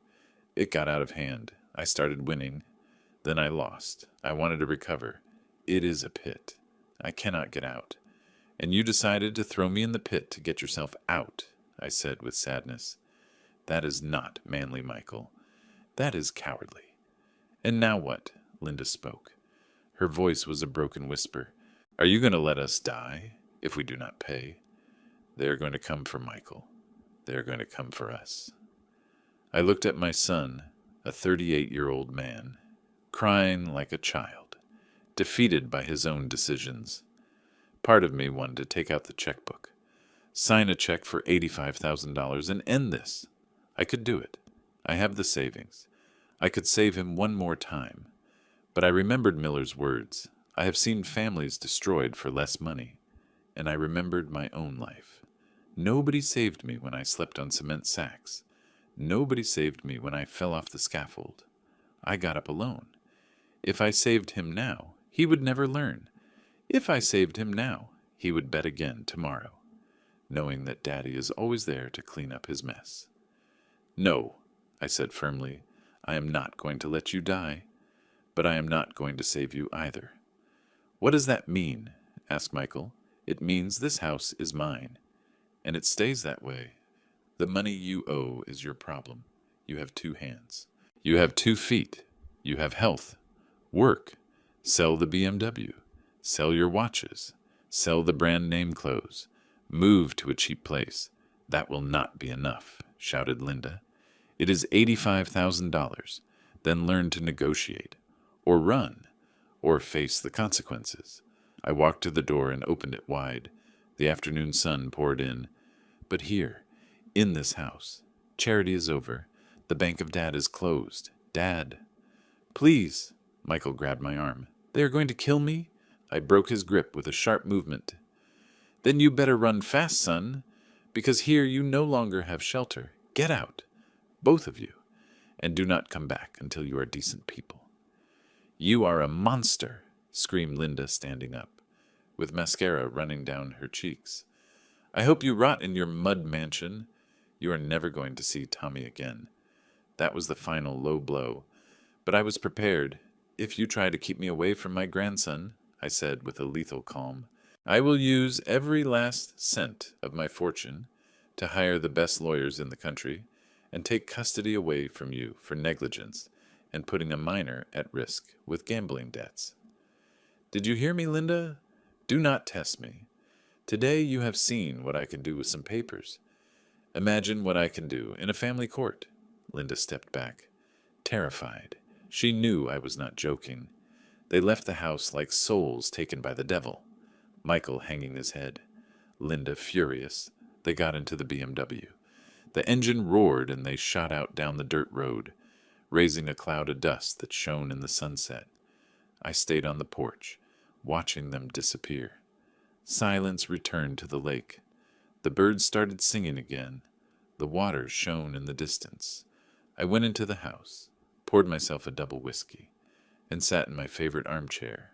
It got out of hand. I started winning. Then I lost. I wanted to recover. It is a pit. I cannot get out. And you decided to throw me in the pit to get yourself out, I said with sadness. That is not manly, Michael. That is cowardly. And now what? Linda spoke. Her voice was a broken whisper. Are you going to let us die if we do not pay? They are going to come for Michael. They are going to come for us. I looked at my son, a 38-year-old man, crying like a child, defeated by his own decisions. Part of me wanted to take out the checkbook, sign a check for $85,000 and end this. I could do it. I have the savings. I could save him one more time. But I remembered Miller's words. I have seen families destroyed for less money. And I remembered my own life. Nobody saved me when I slept on cement sacks. Nobody saved me when I fell off the scaffold. I got up alone. If I saved him now, he would never learn. If I saved him now, he would bet again tomorrow, knowing that Daddy is always there to clean up his mess. No, I said firmly, I am not going to let you die, but I am not going to save you either. What does that mean? Asked Michael. It means this house is mine, and it stays that way. The money you owe is your problem. You have 2 hands. You have 2 feet. You have health. Work. Sell the BMW. Sell your watches. Sell the brand name clothes. Move to a cheap place. That will not be enough, shouted Linda. It is $85,000. Then learn to negotiate, or run, or face the consequences. I walked to the door and opened it wide. The afternoon sun poured in. But here, in this house, charity is over. The Bank of Dad is closed. Dad. Please. Michael grabbed my arm. They are going to kill me? I broke his grip with a sharp movement. Then you better run fast, son, because here you no longer have shelter. Get out, both of you, and do not come back until you are decent people. You are a monster, screamed Linda, standing up, with mascara running down her cheeks. I hope you rot in your mud mansion. You are never going to see Tommy again. That was the final low blow, but I was prepared. If you try to keep me away from my grandson, I said with a lethal calm, I will use every last cent of my fortune to hire the best lawyers in the country and take custody away from you for negligence and putting a minor at risk with gambling debts. Did you hear me, Linda? Do not test me. Today you have seen what I can do with some papers. Imagine what I can do in a family court. Linda stepped back, terrified. She knew I was not joking. They left the house like souls taken by the devil. Michael hanging his head. Linda furious. They got into the BMW. The engine roared and they shot out down the dirt road, raising a cloud of dust that shone in the sunset. I stayed on the porch, watching them disappear. Silence returned to the lake. The birds started singing again. The water shone in the distance. I went into the house, poured myself a double whiskey, and sat in my favorite armchair.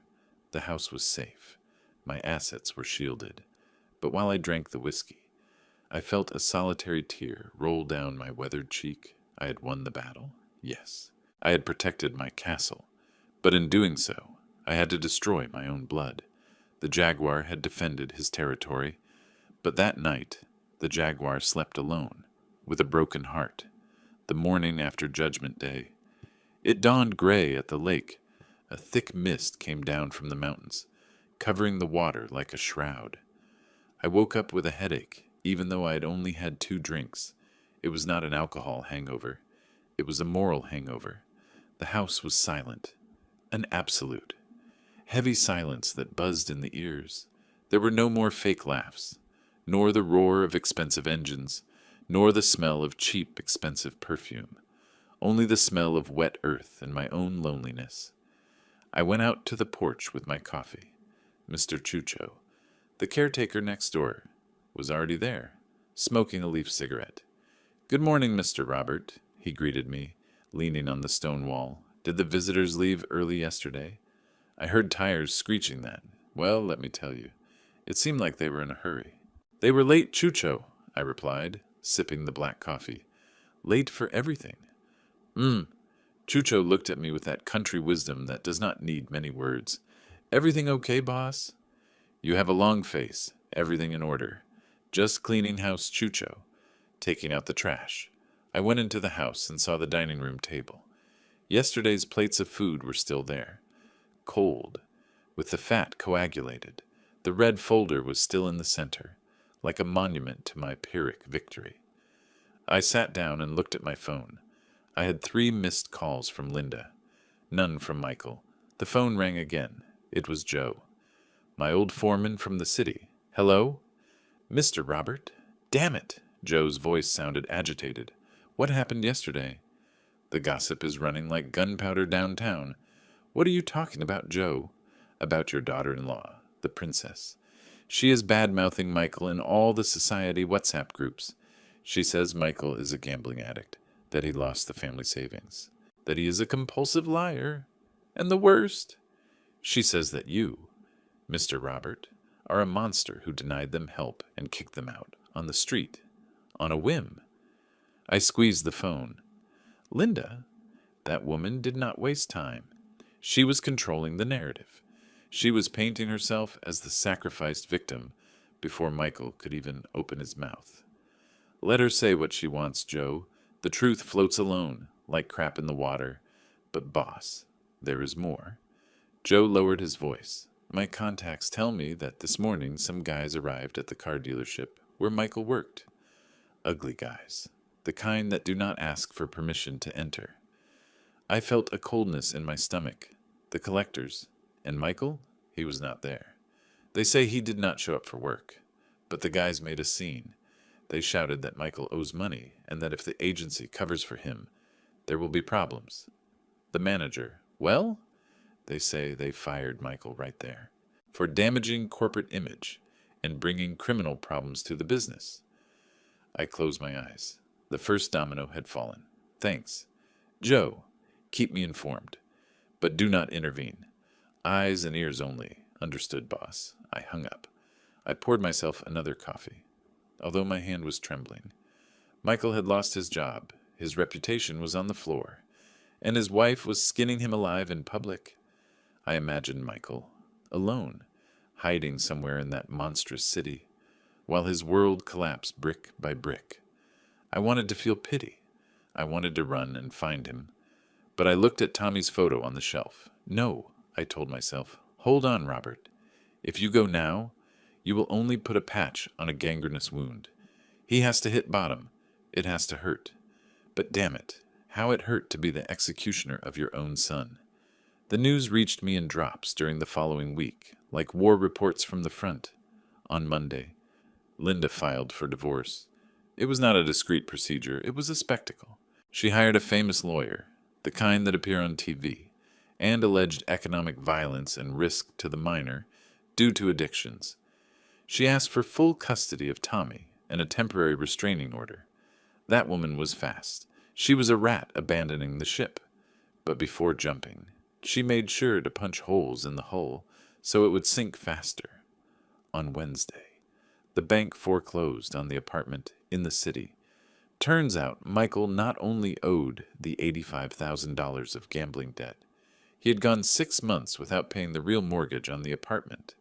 The house was safe. My assets were shielded. But while I drank the whiskey, I felt a solitary tear roll down my weathered cheek. I had won the battle, yes. I had protected my castle, but in doing so, I had to destroy my own blood. The jaguar had defended his territory, but that night, the jaguar slept alone, with a broken heart, the morning after Judgment Day. It dawned gray at the lake. A thick mist came down from the mountains, covering the water like a shroud. I woke up with a headache, even though I had only had 2 drinks. It was not an alcohol hangover. It was a moral hangover. The house was silent. An absolute. Heavy silence that buzzed in the ears. There were no more fake laughs, nor the roar of expensive engines, nor the smell of cheap, expensive perfume. Only the smell of wet earth and my own loneliness. I went out to the porch with my coffee. Mr. Chucho, the caretaker next door, was already there, smoking a leaf cigarette. "Good morning, Mr. Robert," he greeted me, leaning on the stone wall. "Did the visitors leave early yesterday?" I heard tires screeching then. Well, let me tell you, it seemed like they were in a hurry. "They were late, Chucho," I replied, sipping the black coffee. "Late for everything." Chucho looked at me with that country wisdom that does not need many words. "Everything okay, boss?" "You have a long face. Everything in order. Just cleaning house, Chucho. Taking out the trash." I went into the house and saw the dining room table. Yesterday's plates of food were still there. Cold, with the fat coagulated. The red folder was still in the center, like a monument to my Pyrrhic victory. I sat down and looked at my phone. I had 3 missed calls from Linda. None from Michael. The phone rang again. It was Joe. My old foreman from the city. "Hello?" "Mr. Robert?" "Damn it!" Joe's voice sounded agitated. "What happened yesterday?" "The gossip is running like gunpowder downtown." "What are you talking about, Joe?" "About your daughter-in-law, the princess. She is bad-mouthing Michael in all the society WhatsApp groups. She says Michael is a gambling addict, that he lost the family savings, that he is a compulsive liar, and the worst, she says that you, Mr. Robert, are a monster who denied them help and kicked them out on the street, on a whim." I squeezed the phone. "Linda, that woman did not waste time. She was controlling the narrative. She was painting herself as the sacrificed victim before Michael could even open his mouth. Let her say what she wants, Joe. The truth floats alone, like crap in the water. But boss, there is more." Joe lowered his voice. "My contacts tell me that this morning some guys arrived at the car dealership where Michael worked. Ugly guys. The kind that do not ask for permission to enter. I felt a coldness in my stomach. The collectors. And Michael? He was not there. They say he did not show up for work. But the guys made a scene. They shouted that Michael owes money, and that if the agency covers for him, there will be problems. The manager, well? They say they fired Michael right there, for damaging corporate image and bringing criminal problems to the business. I closed my eyes. The first domino had fallen. Thanks. Joe, keep me informed, but do not intervene. Eyes and ears only. Understood, boss. I hung up. I poured myself another coffee, although my hand was trembling. Michael had lost his job, his reputation was on the floor, and his wife was skinning him alive in public. I imagined Michael, alone, hiding somewhere in that monstrous city, while his world collapsed brick by brick. I wanted to feel pity. I wanted to run and find him. But I looked at Tommy's photo on the shelf. No, I told myself, hold on, Robert. If you go now, you will only put a patch on a gangrenous wound. He has to hit bottom. It has to hurt. But damn it, how it hurt to be the executioner of your own son. The news reached me in drops during the following week, like war reports from the front. On Monday, Linda filed for divorce. It was not a discreet procedure, it was a spectacle. She hired a famous lawyer, the kind that appear on TV, and alleged economic violence and risk to the minor due to addictions. She asked for full custody of Tommy and a temporary restraining order. That woman was fast. She was a rat abandoning the ship. But before jumping, she made sure to punch holes in the hull so it would sink faster. On Wednesday, the bank foreclosed on the apartment in the city. Turns out Michael not only owed the $85,000 of gambling debt, he had gone 6 months without paying the real mortgage on the apartment.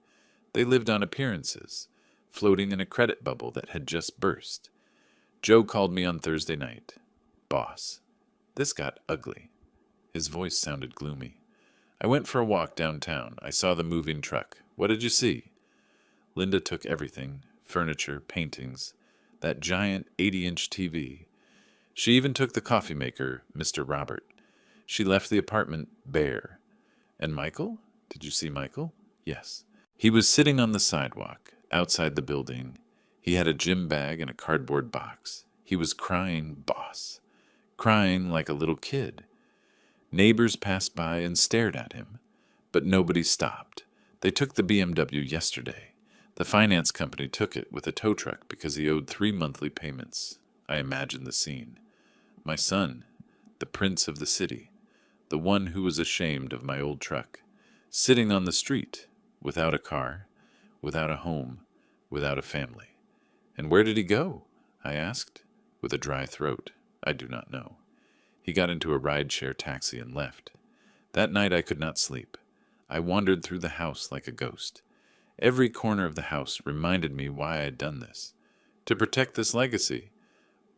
They lived on appearances, floating in a credit bubble that had just burst. Joe called me on Thursday night. Boss, this got ugly. His voice sounded gloomy. I went for a walk downtown. I saw the moving truck. What did you see? Linda took everything, furniture, paintings, that giant 80-inch TV. She even took the coffee maker, Mr. Robert. She left the apartment bare. And Michael? Did you see Michael? Yes. He was sitting on the sidewalk, outside the building. He had a gym bag and a cardboard box. He was crying, boss. Crying like a little kid. Neighbors passed by and stared at him, but nobody stopped. They took the BMW yesterday. The finance company took it with a tow truck because he owed 3 monthly payments. I imagined the scene. My son, the prince of the city, the one who was ashamed of my old truck, sitting on the street, without a car, without a home, without a family. And where did he go? I asked, with a dry throat. I do not know. He got into a rideshare taxi and left. That night I could not sleep. I wandered through the house like a ghost. Every corner of the house reminded me why I had done this. To protect this legacy.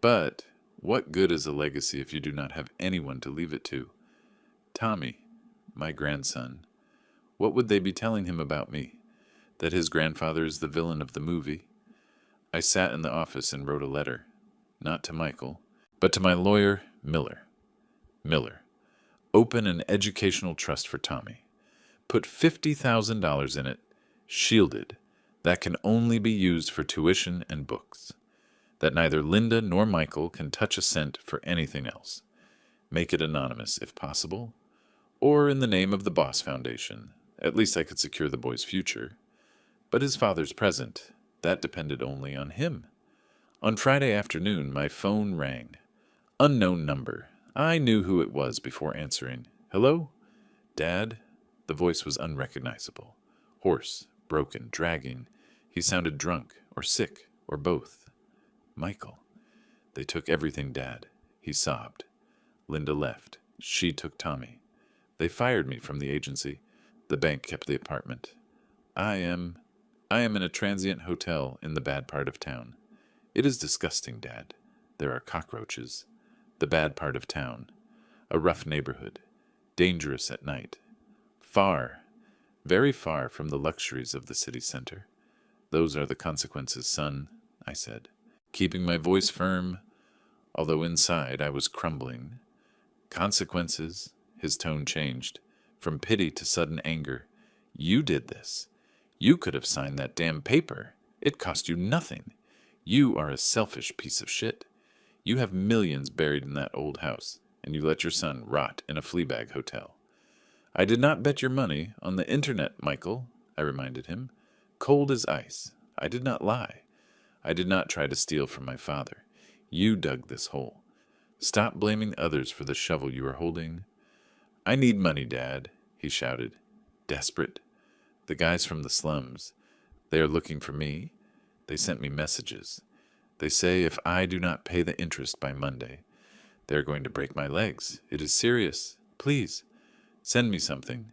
But what good is a legacy if you do not have anyone to leave it to? Tommy, my grandson. What would they be telling him about me? That his grandfather is the villain of the movie? I sat in the office and wrote a letter. Not to Michael, but to my lawyer, Miller. Miller. Open an educational trust for Tommy. Put $50,000 in it, shielded, that can only be used for tuition and books. That neither Linda nor Michael can touch a cent for anything else. Make it anonymous, if possible, or in the name of the Boss Foundation. At least I could secure the boy's future. But his father's present, that depended only on him. On Friday afternoon, my phone rang. Unknown number. I knew who it was before answering. Hello? Dad? The voice was unrecognizable. Hoarse, broken, dragging. He sounded drunk, or sick, or both. Michael. They took everything, Dad. He sobbed. Linda left. She took Tommy. They fired me from the agency. The bank kept the apartment. I am in a transient hotel in the bad part of town. It is disgusting, Dad. There are cockroaches. The bad part of town. A rough neighborhood. Dangerous at night. Far, very far from the luxuries of the city center. Those are the consequences, son, I said, keeping my voice firm, although inside I was crumbling. Consequences, his tone changed, from pity to sudden anger. You did this. You could have signed that damn paper. It cost you nothing. You are a selfish piece of shit. You have millions buried in that old house, and you let your son rot in a fleabag hotel. I did not bet your money on the internet, Michael, I reminded him. Cold as ice. I did not lie. I did not try to steal from my father. You dug this hole. Stop blaming others for the shovel you are holding. I need money, Dad, he shouted. Desperate. The guys from the slums. They are looking for me. They sent me messages. They say if I do not pay the interest by Monday, they are going to break my legs. It is serious. Please, send me something,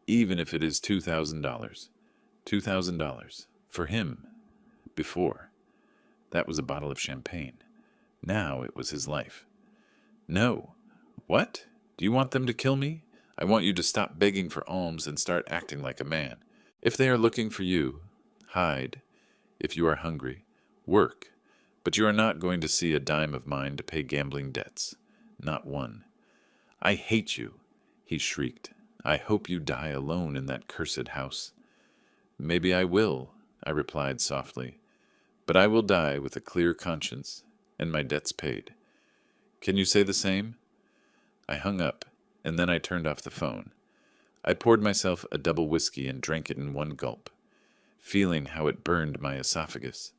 even if it is $2,000. $2,000. For him. Before. That was a bottle of champagne. Now it was his life. No. What? Do you want them to kill me? I want you to stop begging for alms and start acting like a man. If they are looking for you, hide. If you are hungry, work. But you are not going to see a dime of mine to pay gambling debts. Not one. I hate you, he shrieked. I hope you die alone in that cursed house. Maybe I will, I replied softly. But I will die with a clear conscience and my debts paid. Can you say the same? I hung up, and then I turned off the phone. I poured myself a double whiskey and drank it in one gulp, feeling how it burned my esophagus.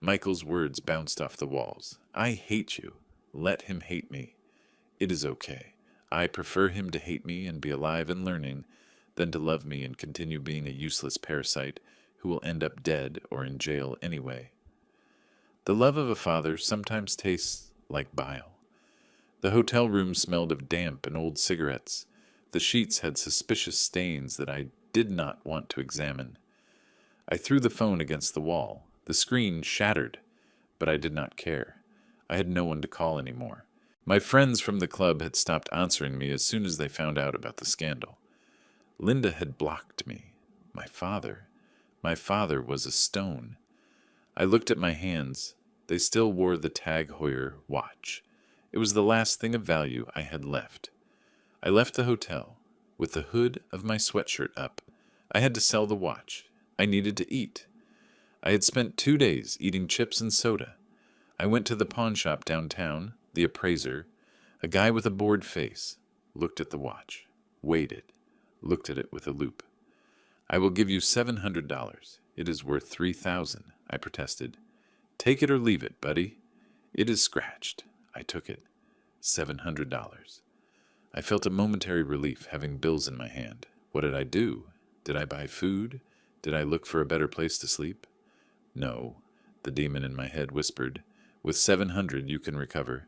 Michael's words bounced off the walls. I hate you. Let him hate me. It is okay. I prefer him to hate me and be alive and learning than to love me and continue being a useless parasite who will end up dead or in jail anyway. The love of a father sometimes tastes like bile. The hotel room smelled of damp and old cigarettes. The sheets had suspicious stains that I did not want to examine. I threw the phone against the wall. The screen shattered, but I did not care. I had no one to call anymore. My friends from the club had stopped answering me as soon as they found out about the scandal. Linda had blocked me. My father was a stone. I looked at my hands. They still wore the Tag Heuer watch. It was the last thing of value I had left. I left the hotel, with the hood of my sweatshirt up. I had to sell the watch. I needed to eat. I had spent 2 days eating chips and soda. I went to the pawn shop downtown. The appraiser, a guy with a bored face, looked at the watch, waited, looked at it with a loupe. "I will give you $700. It is worth $3,000, I protested. "Take it or leave it, buddy." "It is scratched." I took it. $700. I felt a momentary relief having bills in my hand. What did I do? Did I buy food? Did I look for a better place to sleep? No, the demon in my head whispered. With $700 you can recover.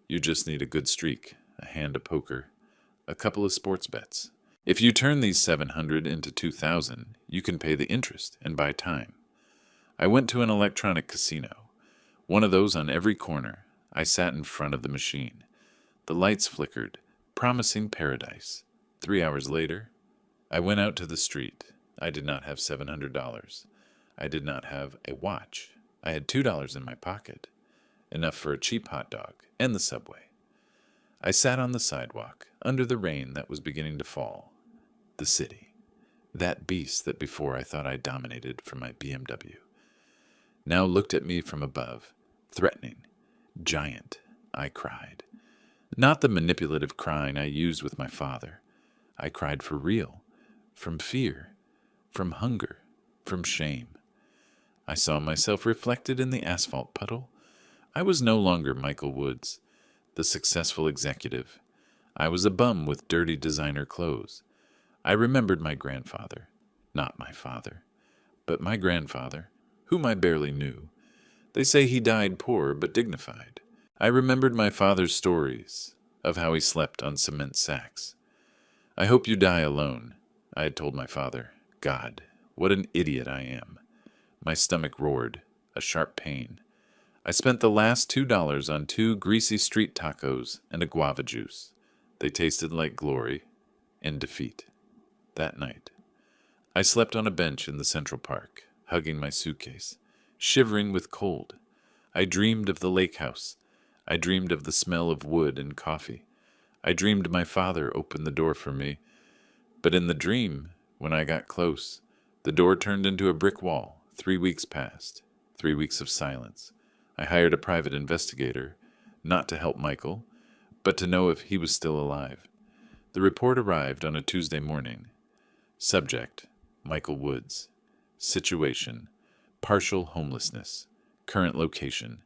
You just need a good streak, a hand of poker, a couple of sports bets. If you turn these $700 into $2,000, you can pay the interest and buy time. I went to an electronic casino, one of those on every corner. I sat in front of the machine. The lights flickered, promising paradise. 3 hours later, I went out to the street. I did not have $700. I did not have a watch. I had $2 in my pocket, enough for a cheap hot dog and the subway. I sat on the sidewalk, under the rain that was beginning to fall. The city. That beast that before I thought I dominated from my BMW. Now looked at me from above, threatening. Giant, I cried. Not the manipulative crying I used with my father. I cried for real, from fear, from hunger, from shame. I saw myself reflected in the asphalt puddle. I was no longer Michael Woods, the successful executive. I was a bum with dirty designer clothes. I remembered my grandfather, not my father, but my grandfather, whom I barely knew. They say he died poor but dignified. I remembered my father's stories of how he slept on cement sacks. "I hope you die alone," I had told my father. God, what an idiot I am. My stomach roared, a sharp pain. I spent the last $2 on 2 greasy street tacos and a guava juice. They tasted like glory and defeat. That night, I slept on a bench in the Central Park, hugging my suitcase, shivering with cold. I dreamed of the lake house. I dreamed of the smell of wood and coffee. I dreamed my father opened the door for me. But in the dream, when I got close, the door turned into a brick wall. 3 weeks passed. 3 weeks of silence. I hired a private investigator, not to help Michael, but to know if he was still alive. The report arrived on a Tuesday morning. Subject, Michael Woods. Situation, partial homelessness. Current location,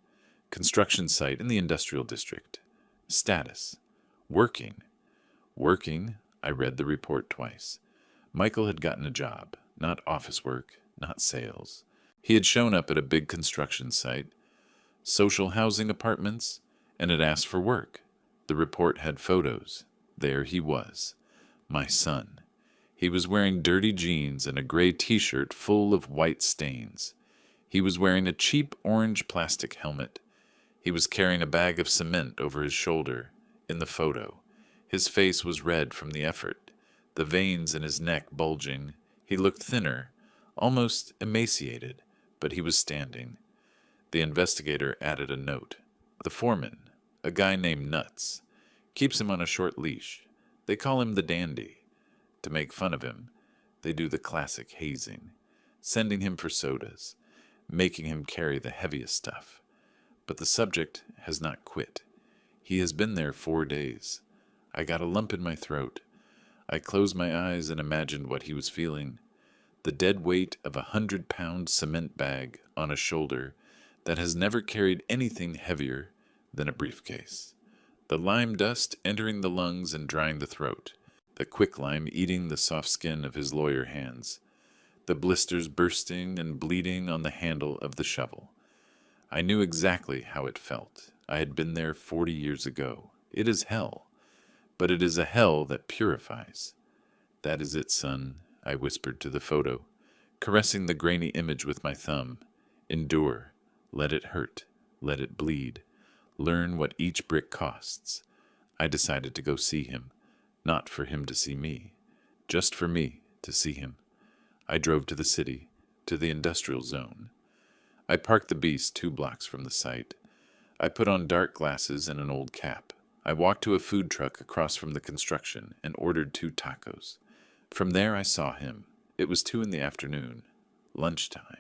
construction site in the industrial district. Status, working. Working, I read the report twice. Michael had gotten a job, not office work, not sales. He had shown up at a big construction site, social housing apartments, and had asked for work. The report had photos. There he was, my son. He was wearing dirty jeans and a gray t-shirt full of white stains. He was wearing a cheap orange plastic helmet. He was carrying a bag of cement over his shoulder. In the photo, his face was red from the effort, the veins in his neck bulging. He looked thinner, almost emaciated, but he was standing. The investigator added a note. The foreman, a guy named Nuts, keeps him on a short leash. They call him the dandy. To make fun of him, they do the classic hazing, sending him for sodas, making him carry the heaviest stuff. But the subject has not quit. He has been there 4 days. I got a lump in my throat. I closed my eyes and imagined what he was feeling. The dead weight of a 100-pound cement bag on a shoulder that has never carried anything heavier than a briefcase. The lime dust entering the lungs and drying the throat. The quicklime eating the soft skin of his lawyer hands. The blisters bursting and bleeding on the handle of the shovel. I knew exactly how it felt. I had been there 40 years ago. It is hell, but it is a hell that purifies. That is it, son, I whispered to the photo, caressing the grainy image with my thumb. Endure. Let it hurt. Let it bleed. Learn what each brick costs. I decided to go see him, not for him to see me, just for me to see him. I drove to the city, to the industrial zone. I parked the beast 2 blocks from the site. I put on dark glasses and an old cap. I walked to a food truck across from the construction and ordered 2 tacos. From there I saw him. It was 2 in the afternoon, lunchtime.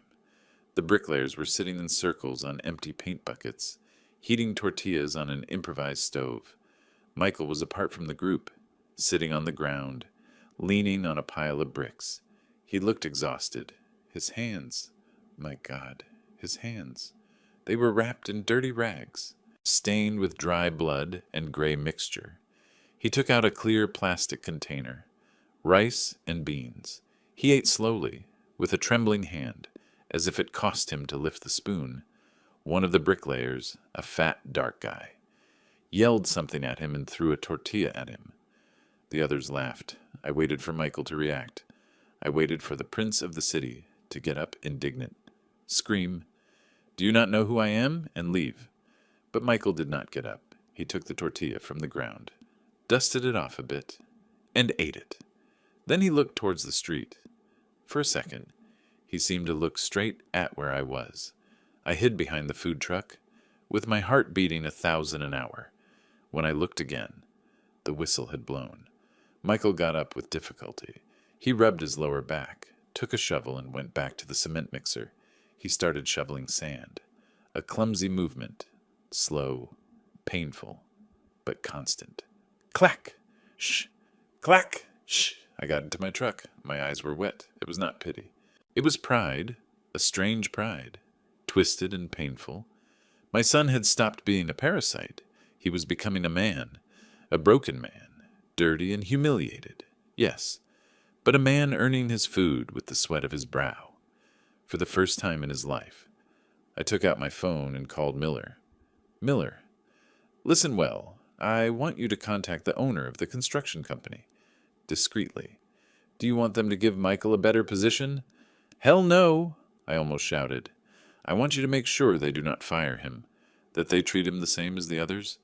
The bricklayers were sitting in circles on empty paint buckets, heating tortillas on an improvised stove. Michael was apart from the group, sitting on the ground, leaning on a pile of bricks. He looked exhausted. His hands, my God, his hands. They were wrapped in dirty rags, stained with dry blood and gray mixture. He took out a clear plastic container, rice and beans. He ate slowly, with a trembling hand, as if it cost him to lift the spoon. One of the bricklayers, a fat, dark guy, yelled something at him and threw a tortilla at him. The others laughed. I waited for Michael to react. I waited for the prince of the city to get up indignant, scream, "Do you not know who I am?" and leave. But Michael did not get up. He took the tortilla from the ground, dusted it off a bit, and ate it. Then he looked towards the street. For a second, he seemed to look straight at where I was. I hid behind the food truck, with my heart beating 1,000 an hour. When I looked again, the whistle had blown. Michael got up with difficulty. He rubbed his lower back, took a shovel, and went back to the cement mixer. He started shoveling sand. A clumsy movement, slow, painful, but constant. Clack! Shh! Clack! Shh! I got into my truck. My eyes were wet. It was not pity. It was pride, a strange pride, twisted and painful. My son had stopped being a parasite. He was becoming a man, a broken man, dirty and humiliated, yes, but a man earning his food with the sweat of his brow. For the first time in his life, I took out my phone and called Miller. Miller, listen well. I want you to contact the owner of the construction company. Discreetly. Do you want them to give Michael a better position? Hell no, I almost shouted. I want you to make sure they do not fire him, that they treat him the same as the others,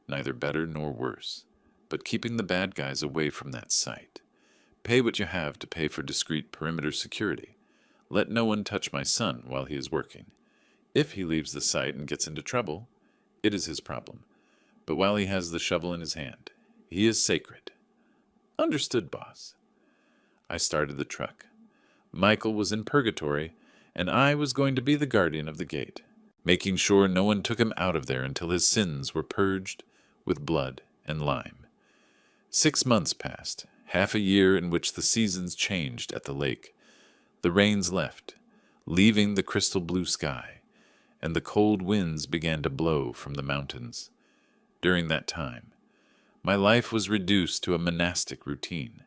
neither better nor worse, but keeping the bad guys away from that site. Pay what you have to pay for discreet perimeter security. Let no one touch my son while he is working. If he leaves the site and gets into trouble, it is his problem. But while he has the shovel in his hand, he is sacred. Understood, boss. I started the truck. Michael was in purgatory, and I was going to be the guardian of the gate, making sure no one took him out of there until his sins were purged with blood and lime. 6 months passed, half a year in which the seasons changed at the lake. The rains left, leaving the crystal blue sky, and the cold winds began to blow from the mountains. During that time, my life was reduced to a monastic routine,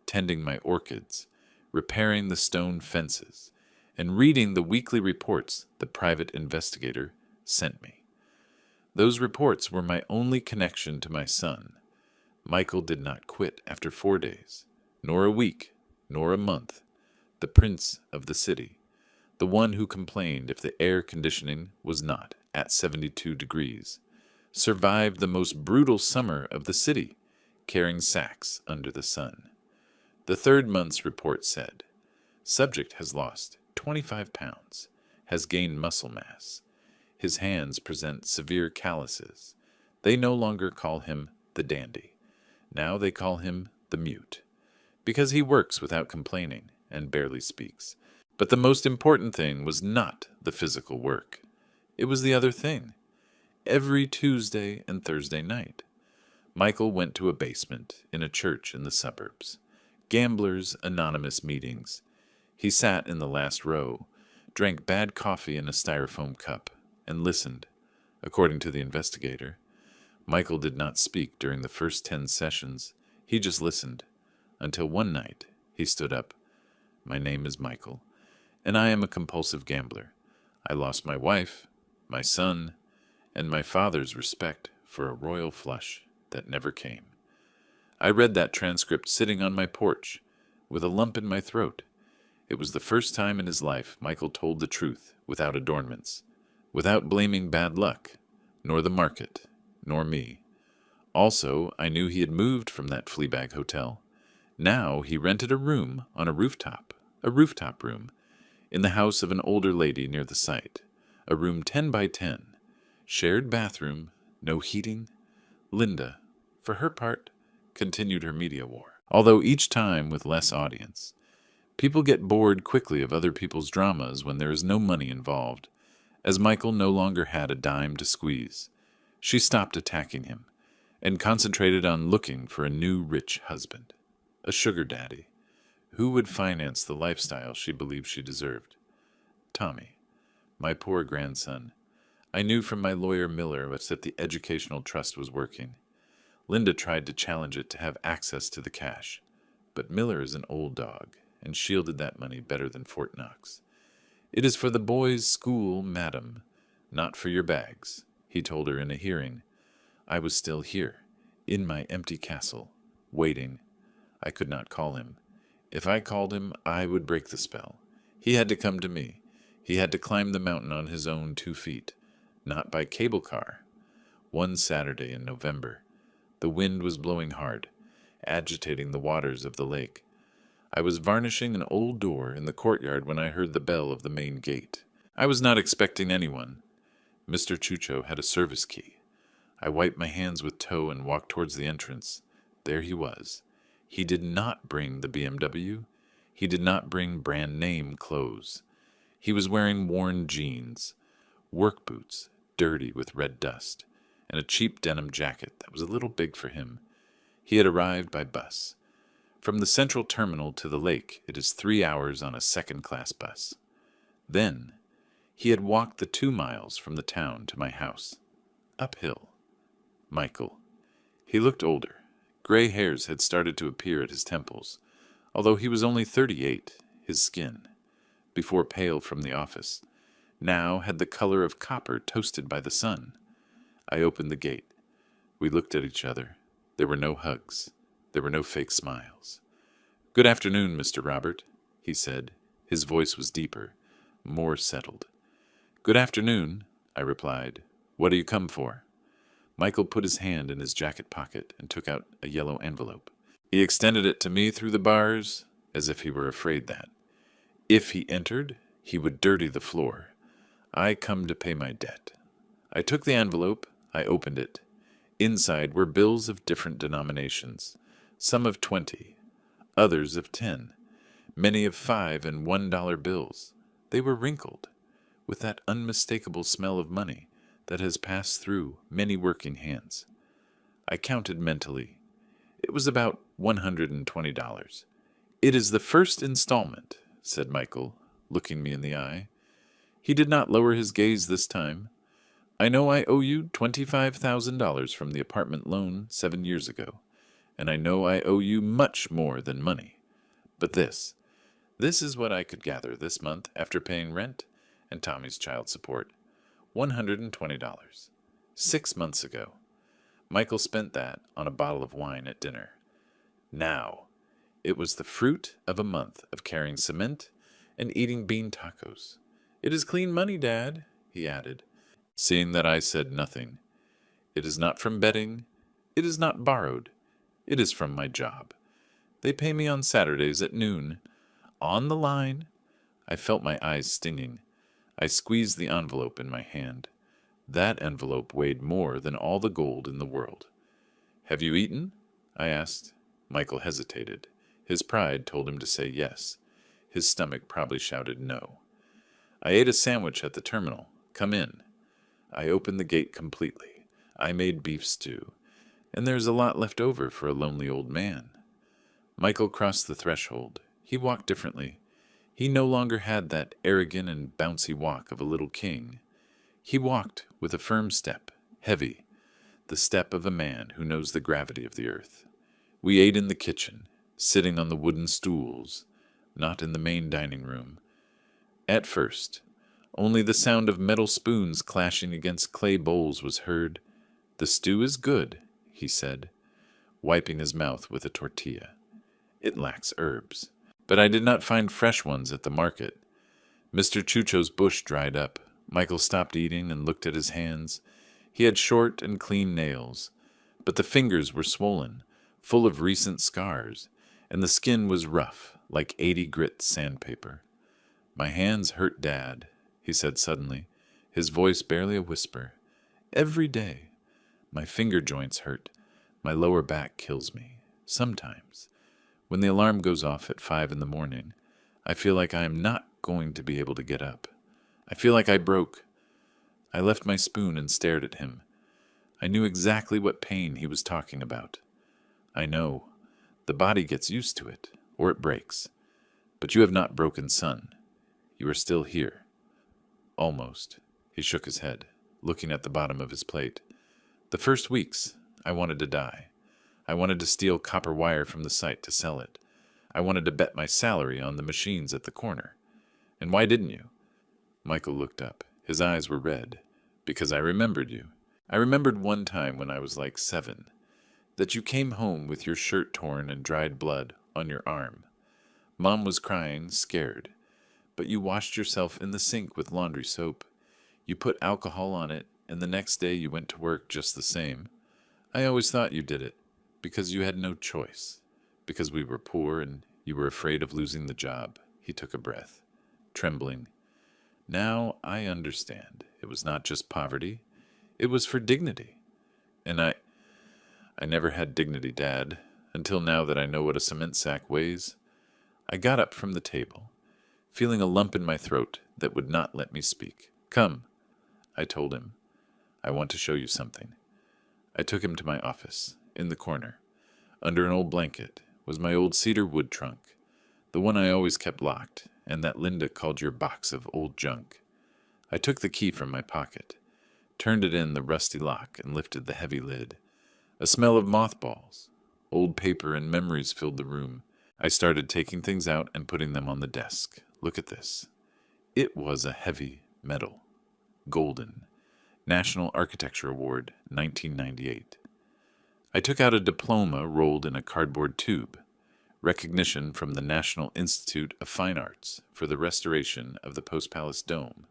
tending my orchids, repairing the stone fences, and reading the weekly reports the private investigator sent me. Those reports were my only connection to my son. Michael did not quit after 4 days, nor a week, nor a month. The prince of the city, the one who complained if the air conditioning was not at 72 degrees, survived the most brutal summer of the city, carrying sacks under the sun. The 3rd month's report said, subject has lost 25 pounds, has gained muscle mass. His hands present severe calluses. They no longer call him the dandy. Now they call him the mute, because he works without complaining and barely speaks. But the most important thing was not the physical work. It was the other thing. Every Tuesday and Thursday night, Michael went to a basement in a church in the suburbs. Gamblers' Anonymous meetings. He sat in the last row, drank bad coffee in a styrofoam cup, and listened. According to the investigator, Michael did not speak during the first 10 sessions. He just listened, until one night he stood up. My name is Michael, and I am a compulsive gambler. I lost my wife, my son, and my father's respect for a royal flush that never came. I read that transcript sitting on my porch, with a lump in my throat. It was the first time in his life Michael told the truth without adornments, without blaming bad luck, nor the market, nor me. Also, I knew he had moved from that Fleabag hotel. Now he rented a room on a rooftop room, in the house of an older lady near the site, a room 10 by 10, shared bathroom, no heating. Linda, for her part, continued her media war, although each time with less audience. People get bored quickly of other people's dramas when there is no money involved. As Michael no longer had a dime to squeeze, she stopped attacking him and concentrated on looking for a new rich husband, a sugar daddy, who would finance the lifestyle she believed she deserved. Tommy, my poor grandson. I knew from my lawyer Miller that the educational trust was working. Linda tried to challenge it to have access to the cash, but Miller is an old dog and shielded that money better than Fort Knox. It is for the boys' school, madam, not for your bags, he told her in a hearing. I was still here, in my empty castle, waiting. I could not call him. If I called him, I would break the spell. He had to come to me. He had to climb the mountain on his own 2 feet, not by cable car. One Saturday in November, the wind was blowing hard, agitating the waters of the lake. I was varnishing an old door in the courtyard when I heard the bell of the main gate. I was not expecting anyone. Mr. Chucho had a service key. I wiped my hands with tow and walked towards the entrance. There he was. He did not bring the BMW. He did not bring brand-name clothes. He was wearing worn jeans, work boots, dirty with red dust, and a cheap denim jacket that was a little big for him. He had arrived by bus. From the central terminal to the lake, it is 3 hours on a second-class bus. Then, he had walked the 2 miles from the town to my house, uphill. Michael. He looked older. Gray hairs had started to appear at his temples. Although he was only 38, his skin, before pale from the office, now had the color of copper toasted by the sun. I opened the gate. We looked at each other. There were no hugs. There were no fake smiles. Good afternoon, Mr. Robert, he said. His voice was deeper, more settled. Good afternoon, I replied. What do you come for? Michael put his hand in his jacket pocket and took out a yellow envelope. He extended it to me through the bars, as if he were afraid that, if he entered, he would dirty the floor. I come to pay my debt. I took the envelope. I opened it. Inside were bills of different denominations, some of 20, others of 10, many of $5 and $1 bills. They were wrinkled, with that unmistakable smell of money that has passed through many working hands. I counted mentally. It was about $120. It is the first installment, said Michael, looking me in the eye. He did not lower his gaze this time. I know I owe you $25,000 from the apartment loan 7 years ago, and I know I owe you much more than money. But this is what I could gather this month after paying rent and Tommy's child support. $120. 6 months ago. Michael spent that on a bottle of wine at dinner. Now, it was the fruit of a month of carrying cement and eating bean tacos. It is clean money, Dad, he added, seeing that I said nothing. It is not from betting. It is not borrowed. It is from my job. They pay me on Saturdays at noon. On the line. I felt my eyes stinging. I squeezed the envelope in my hand. That envelope weighed more than all the gold in the world. Have you eaten? I asked. Michael hesitated. His pride told him to say yes. His stomach probably shouted no. I ate a sandwich at the terminal. Come in. I opened the gate completely. I made beef stew. And there's a lot left over for a lonely old man. Michael crossed the threshold. He walked differently. He no longer had that arrogant and bouncy walk of a little king. He walked with a firm step, heavy, the step of a man who knows the gravity of the earth. We ate in the kitchen, sitting on the wooden stools, not in the main dining room. At first, Only the sound of metal spoons clashing against clay bowls was heard. "The stew is good," he said, wiping his mouth with a tortilla. "It lacks herbs." But I did not find fresh ones at the market. Mr. Chucho's bush dried up. Michael stopped eating and looked at his hands. He had short and clean nails, but the fingers were swollen, full of recent scars, and the skin was rough, like 80 grit sandpaper. "My hands hurt, Dad," he said suddenly, his voice barely a whisper. "Every day. My finger joints hurt. My lower back kills me. Sometimes. When the alarm goes off at 5 in the morning, I feel like I am not going to be able to get up. I feel like I broke." I left my spoon and stared at him. I knew exactly what pain he was talking about. "I know. The body gets used to it, or it breaks. But you have not broken, son. You are still here." "Almost." He shook his head, looking at the bottom of his plate. "The first weeks, I wanted to die. I wanted to steal copper wire from the site to sell it. I wanted to bet my salary on the machines at the corner. And why didn't you?" Michael looked up. His eyes were red. "Because I remembered you. I remembered one time when I was like 7, that you came home with your shirt torn and dried blood on your arm. Mom was crying, scared. But you washed yourself in the sink with laundry soap. You put alcohol on it, and the next day you went to work just the same. I always thought you did it, because you had no choice. Because we were poor and you were afraid of losing the job." He took a breath, trembling. "Now I understand. It was not just poverty. It was for dignity. And I never had dignity, Dad, until now that I know what a cement sack weighs." I got up from the table, feeling a lump in my throat that would not let me speak. "Come," I told him. "I want to show you something." I took him to my office. In the corner, under an old blanket, was my old cedar wood trunk, the one I always kept locked, and that Linda called your box of old junk. I took the key from my pocket, turned it in the rusty lock, and lifted the heavy lid. A smell of mothballs, old paper, and memories filled the room. I started taking things out and putting them on the desk. "Look at this." It was a heavy medal. Golden. National Architecture Award, 1998. I took out a diploma rolled in a cardboard tube. Recognition from the National Institute of Fine Arts for the restoration of the Post Palace Dome.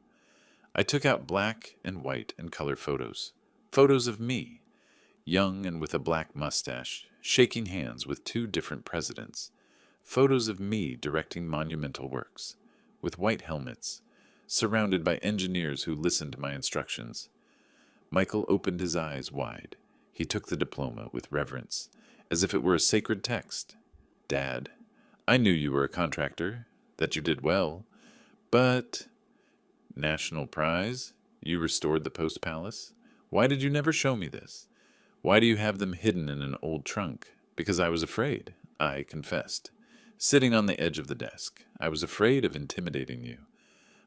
I took out black and white and color photos. Photos of me, young and with a black mustache, shaking hands with 2 different presidents. Photos of me directing monumental works, with white helmets, surrounded by engineers who listened to my instructions. Michael opened his eyes wide. He took the diploma with reverence, as if it were a sacred text. "Dad, I knew you were a contractor, that you did well, but—" "National prize? You restored the Post Palace? Why did you never show me this? Why do you have them hidden in an old trunk?" "Because I was afraid," I confessed, sitting on the edge of the desk. "I was afraid of intimidating you.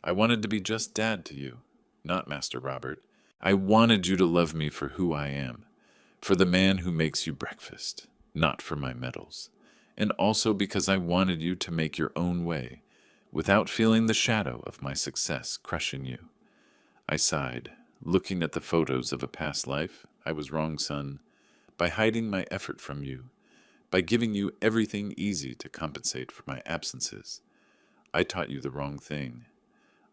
I wanted to be just Dad to you, not Master Robert. I wanted you to love me for who I am, for the man who makes you breakfast, not for my medals. And also because I wanted you to make your own way, without feeling the shadow of my success crushing you." I sighed, looking at the photos of a past life. "I was wrong, son, by hiding my effort from you, by giving you everything easy to compensate for my absences. I taught you the wrong thing.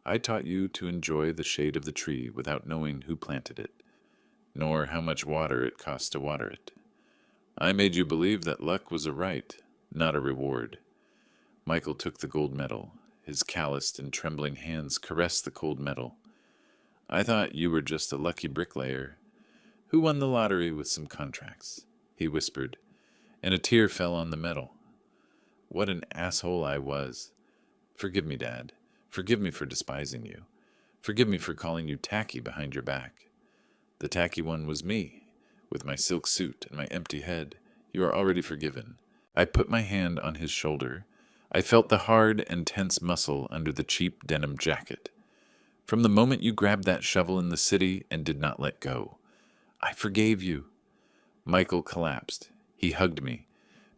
I taught you to enjoy the shade of the tree without knowing who planted it, nor how much water it cost to water it. I made you believe that luck was a right, not a reward." Michael took the gold medal. His calloused and trembling hands caressed the cold metal. "I thought you were just a lucky bricklayer who won the lottery with some contracts," he whispered, and a tear fell on the medal. "What an asshole I was. Forgive me, Dad. Forgive me for despising you. Forgive me for calling you tacky behind your back. The tacky one was me, with my silk suit and my empty head. You are already forgiven." I put my hand on his shoulder. I felt the hard and tense muscle under the cheap denim jacket. "From the moment you grabbed that shovel in the city and did not let go, I forgave you." Michael collapsed. He hugged me,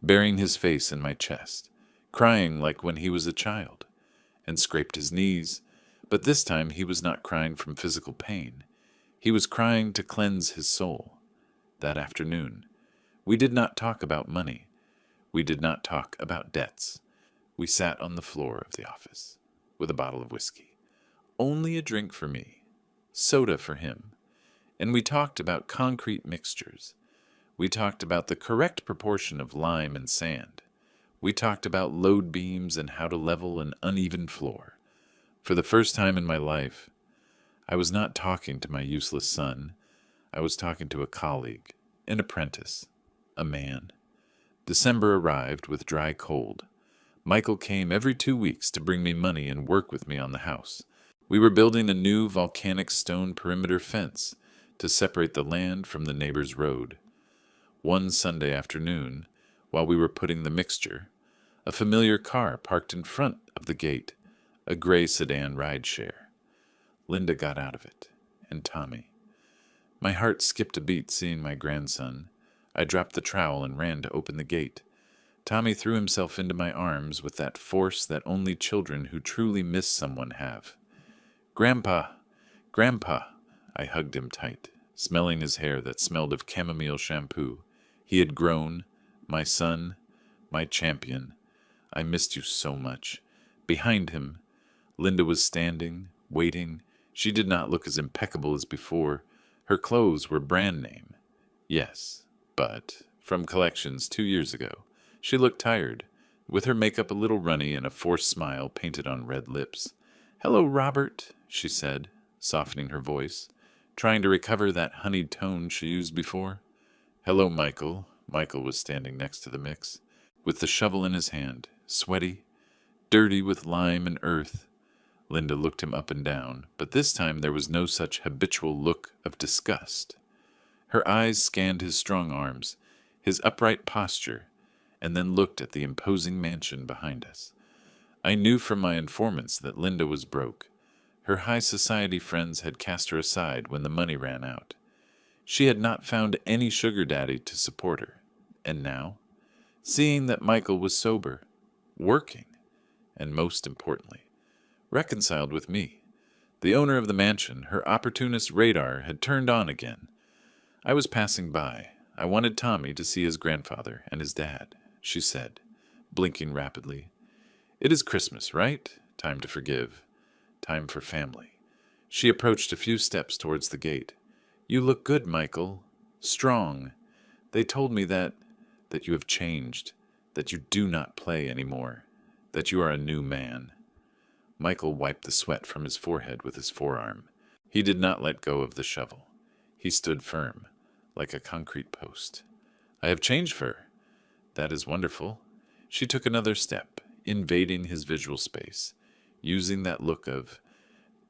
burying his face in my chest, crying like when he was a child, and scraped his knees. But this time he was not crying from physical pain. He was crying to cleanse his soul. That afternoon, we did not talk about money. We did not talk about debts. We sat on the floor of the office with a bottle of whiskey. Only a drink for me, soda for him. And we talked about concrete mixtures. We talked about the correct proportion of lime and sand. We talked about load beams and how to level an uneven floor. For the first time in my life, I was not talking to my useless son. I was talking to a colleague, an apprentice, a man. December arrived with dry cold. Michael came every 2 weeks to bring me money and work with me on the house. We were building a new volcanic stone perimeter fence to separate the land from the neighbor's road. One Sunday afternoon, while we were putting the mixture, a familiar car parked in front of the gate, a gray sedan rideshare. Linda got out of it, and Tommy. My heart skipped a beat seeing my grandson. I dropped the trowel and ran to open the gate. Tommy threw himself into my arms with that force that only children who truly miss someone have. "Grandpa! Grandpa!" I hugged him tight, smelling his hair that smelled of chamomile shampoo. He had grown, my son, my champion. I missed you so much. Behind him, Linda was standing, waiting. She did not look as impeccable as before. Her clothes were brand name. Yes, but from collections 2 years ago. She looked tired, with her makeup a little runny and a forced smile painted on red lips. "Hello, Robert," she said, softening her voice, trying to recover that honeyed tone she used before. "Hello, Michael." Michael was standing next to the mix, with the shovel in his hand, sweaty, dirty with lime and earth. Linda looked him up and down, but this time there was no such habitual look of disgust. Her eyes scanned his strong arms, his upright posture, and then looked at the imposing mansion behind us. I knew from my informants that Linda was broke. Her high society friends had cast her aside when the money ran out. She had not found any sugar daddy to support her. And now, seeing that Michael was sober, working, and most importantly, reconciled with me, the owner of the mansion, her opportunist radar had turned on again. I was passing by. I wanted Tommy to see his grandfather and his dad, she said, blinking rapidly. "It is Christmas, right? Time to forgive. Time for family." She approached a few steps towards the gate. "You look good, Michael. Strong. They told me that you have changed, that you do not play anymore, that you are a new man." Michael wiped the sweat from his forehead with his forearm. He did not let go of the shovel. He stood firm, like a concrete post. "I have changed for her. That is wonderful." She took another step, invading his visual space, using that look of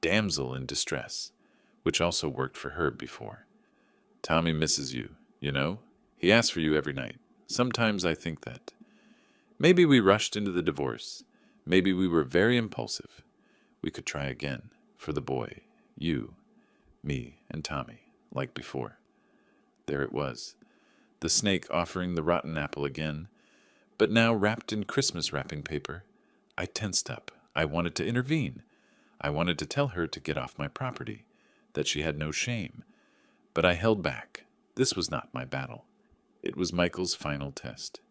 damsel in distress, which also worked for her before. "Tommy misses you, you know? He asks for you every night. Sometimes I think that maybe we rushed into the divorce. Maybe we were very impulsive. We could try again, for the boy, you, me, and Tommy, like before." There it was, the snake offering the rotten apple again, but now wrapped in Christmas wrapping paper. I tensed up. I wanted to intervene. I wanted to tell her to get off my property, that she had no shame. But I held back. This was not my battle. It was Michael's final test.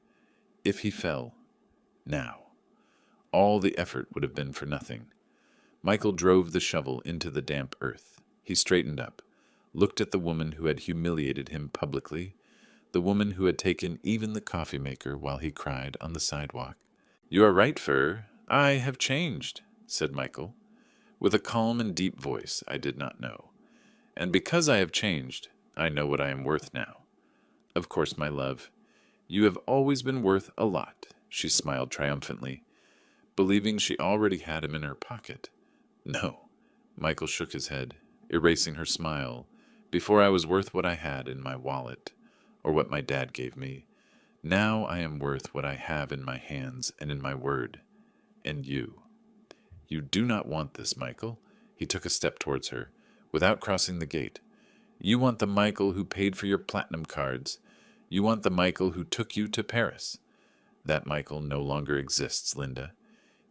If he fell, now, all the effort would have been for nothing. Michael drove the shovel into the damp earth. He straightened up, looked at the woman who had humiliated him publicly, the woman who had taken even the coffee maker while he cried on the sidewalk. "You are right, Fur. I have changed," said Michael, with a calm and deep voice I did not know. "And because I have changed, I know what I am worth now. Of course, my love, you have always been worth a lot," she smiled triumphantly, believing she already had him in her pocket. "No," Michael shook his head, erasing her smile. "Before I was worth what I had in my wallet, or what my dad gave me. Now I am worth what I have in my hands and in my word. And you. You do not want this, Michael." He took a step towards her, without crossing the gate. "You want the Michael who paid for your platinum cards. You want the Michael who took you to Paris. That Michael no longer exists, Linda.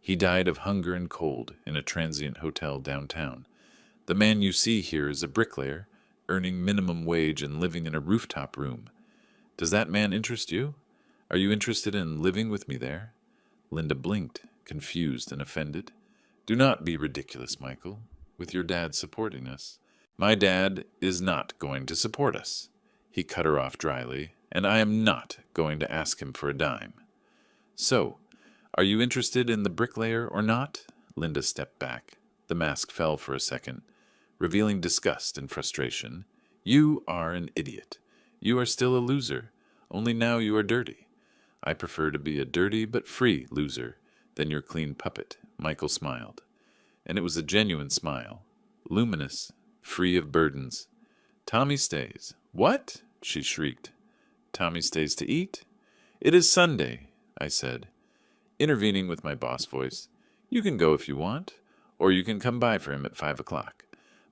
He died of hunger and cold in a transient hotel downtown. The man you see here is a bricklayer, earning minimum wage and living in a rooftop room. Does that man interest you? Are you interested in living with me there?" Linda blinked, confused and offended. "Do not be ridiculous, Michael, with your dad supporting us." "My dad is not going to support us," he cut her off dryly, "and I am not going to ask him for a dime." "So, are you interested in the bricklayer or not?" Linda stepped back. The mask fell for a second, revealing disgust and frustration. "You are an idiot. You are still a loser, only now you are dirty. I prefer to be a dirty but free loser than your clean puppet." Michael smiled, and it was a genuine smile, luminous, free of burdens. "Tommy stays." "What?" she shrieked. "Tommy stays to eat?" "It is Sunday," I said, intervening with my boss voice. "You can go if you want, or you can come by for him at 5 o'clock.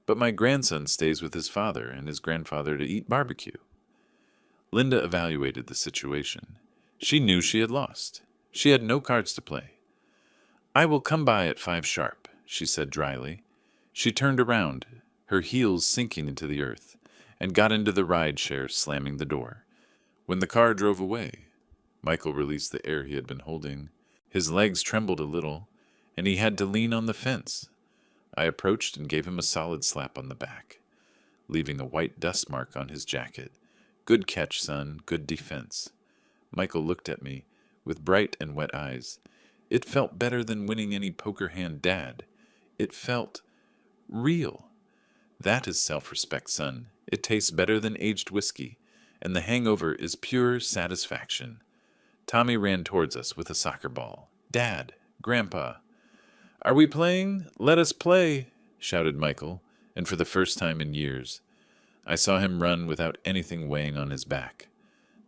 But my grandson stays with his father and his grandfather to eat barbecue." Linda evaluated the situation. She knew she had lost. She had no cards to play. "I will come by at 5 sharp," she said dryly. She turned around, her heels sinking into the earth, and got into the ride share, slamming the door. When the car drove away, Michael released the air he had been holding. His legs trembled a little, and he had to lean on the fence. I approached and gave him a solid slap on the back, leaving a white dust mark on his jacket. "Good catch, son, good defense." Michael looked at me with bright and wet eyes. It felt better than winning any poker hand dad. It felt real. That is self-respect, son. It tastes better than aged whiskey, and the hangover is pure satisfaction. Tommy ran towards us with a soccer ball. "Dad, Grandpa." "Are we playing? Let us play," shouted Michael, and for the first time in years, I saw him run without anything weighing on his back.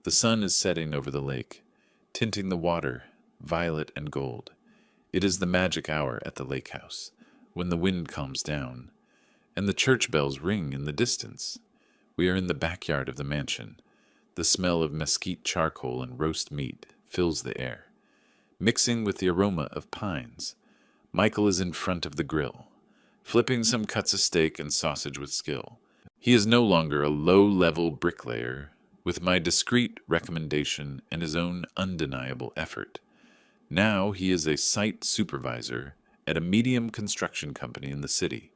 The sun is setting over the lake, tinting the water violet and gold. It is the magic hour at the lake house, when the wind calms down, and the church bells ring in the distance. We are in the backyard of the mansion. The smell of mesquite charcoal and roast meat fills the air, mixing with the aroma of pines. Michael is in front of the grill, flipping some cuts of steak and sausage with skill. He is no longer a low-level bricklayer, with my discreet recommendation and his own undeniable effort. Now he is a site supervisor at a medium construction company in the city.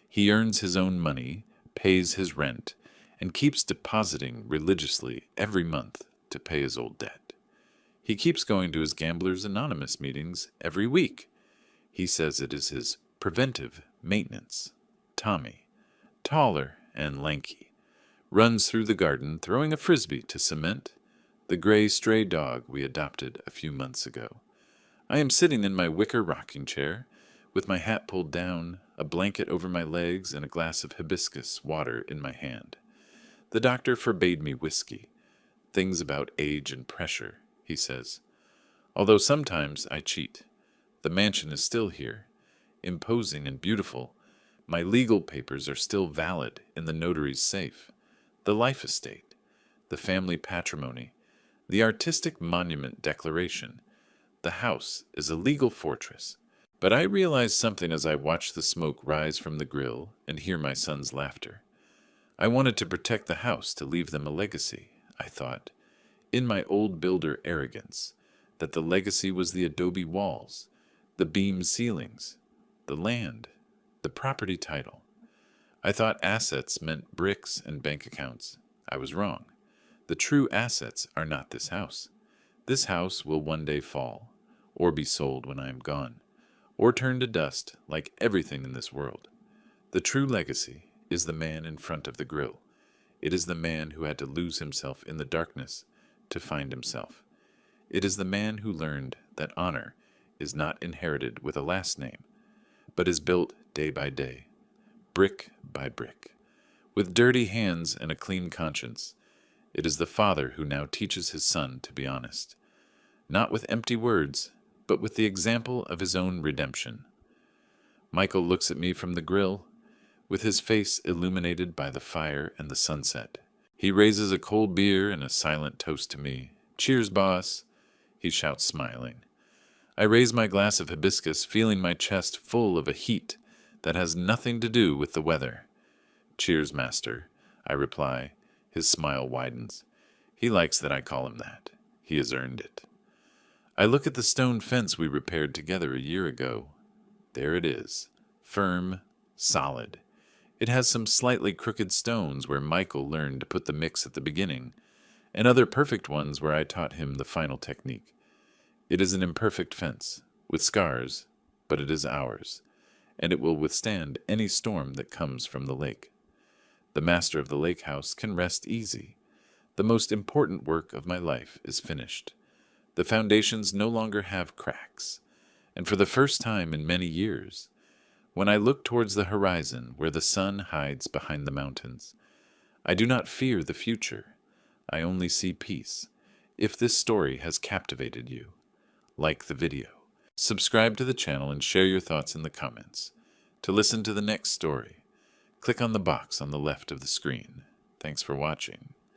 He earns his own money, pays his rent, and keeps depositing religiously every month to pay his old debt. He keeps going to his Gamblers Anonymous meetings every week. He says it is his preventive maintenance. Tommy, taller and lanky, runs through the garden throwing a frisbee to cement, the gray stray dog we adopted a few months ago. I am sitting in my wicker rocking chair, with my hat pulled down, a blanket over my legs, and a glass of hibiscus water in my hand. The doctor forbade me whiskey. Things about age and pressure, he says. Although sometimes I cheat. The mansion is still here, imposing and beautiful. My legal papers are still valid in the notary's safe. The life estate, the family patrimony, the artistic monument declaration. The house is a legal fortress. But I realized something as I watched the smoke rise from the grill and hear my son's laughter. I wanted to protect the house, to leave them a legacy, I thought, in my old builder arrogance, that the legacy was the adobe walls, the beam ceilings, the land, the property title. I thought assets meant bricks and bank accounts. I was wrong. The true assets are not this house. This house will one day fall, or be sold when I am gone, or turn to dust like everything in this world. The true legacy is the man in front of the grill. It is the man who had to lose himself in the darkness to find himself. It is the man who learned that honor is not inherited with a last name, but is built day by day, brick by brick, with dirty hands and a clean conscience. It is the father who now teaches his son to be honest, not with empty words, but with the example of his own redemption. Michael looks at me from the grill, with his face illuminated by the fire and the sunset. He raises a cold beer and a silent toast to me. "Cheers, boss," he shouts, smiling. I raise my glass of hibiscus, feeling my chest full of a heat that has nothing to do with the weather. Cheers, master, I reply. His smile widens. He likes that I call him that. He has earned it. I look at the stone fence we repaired together a year ago. There it is, firm, solid. It has some slightly crooked stones where Michael learned to put the mix at the beginning, and other perfect ones where I taught him the final technique. It is an imperfect fence, with scars, but it is ours, and it will withstand any storm that comes from the lake. The master of the lake house can rest easy. The most important work of my life is finished. The foundations no longer have cracks, and for the first time in many years, when I look towards the horizon where the sun hides behind the mountains, I do not fear the future. I only see peace. If this story has captivated you, like the video, subscribe to the channel and share your thoughts in the comments. To listen to the next story, click on the box on the left of the screen. Thanks for watching.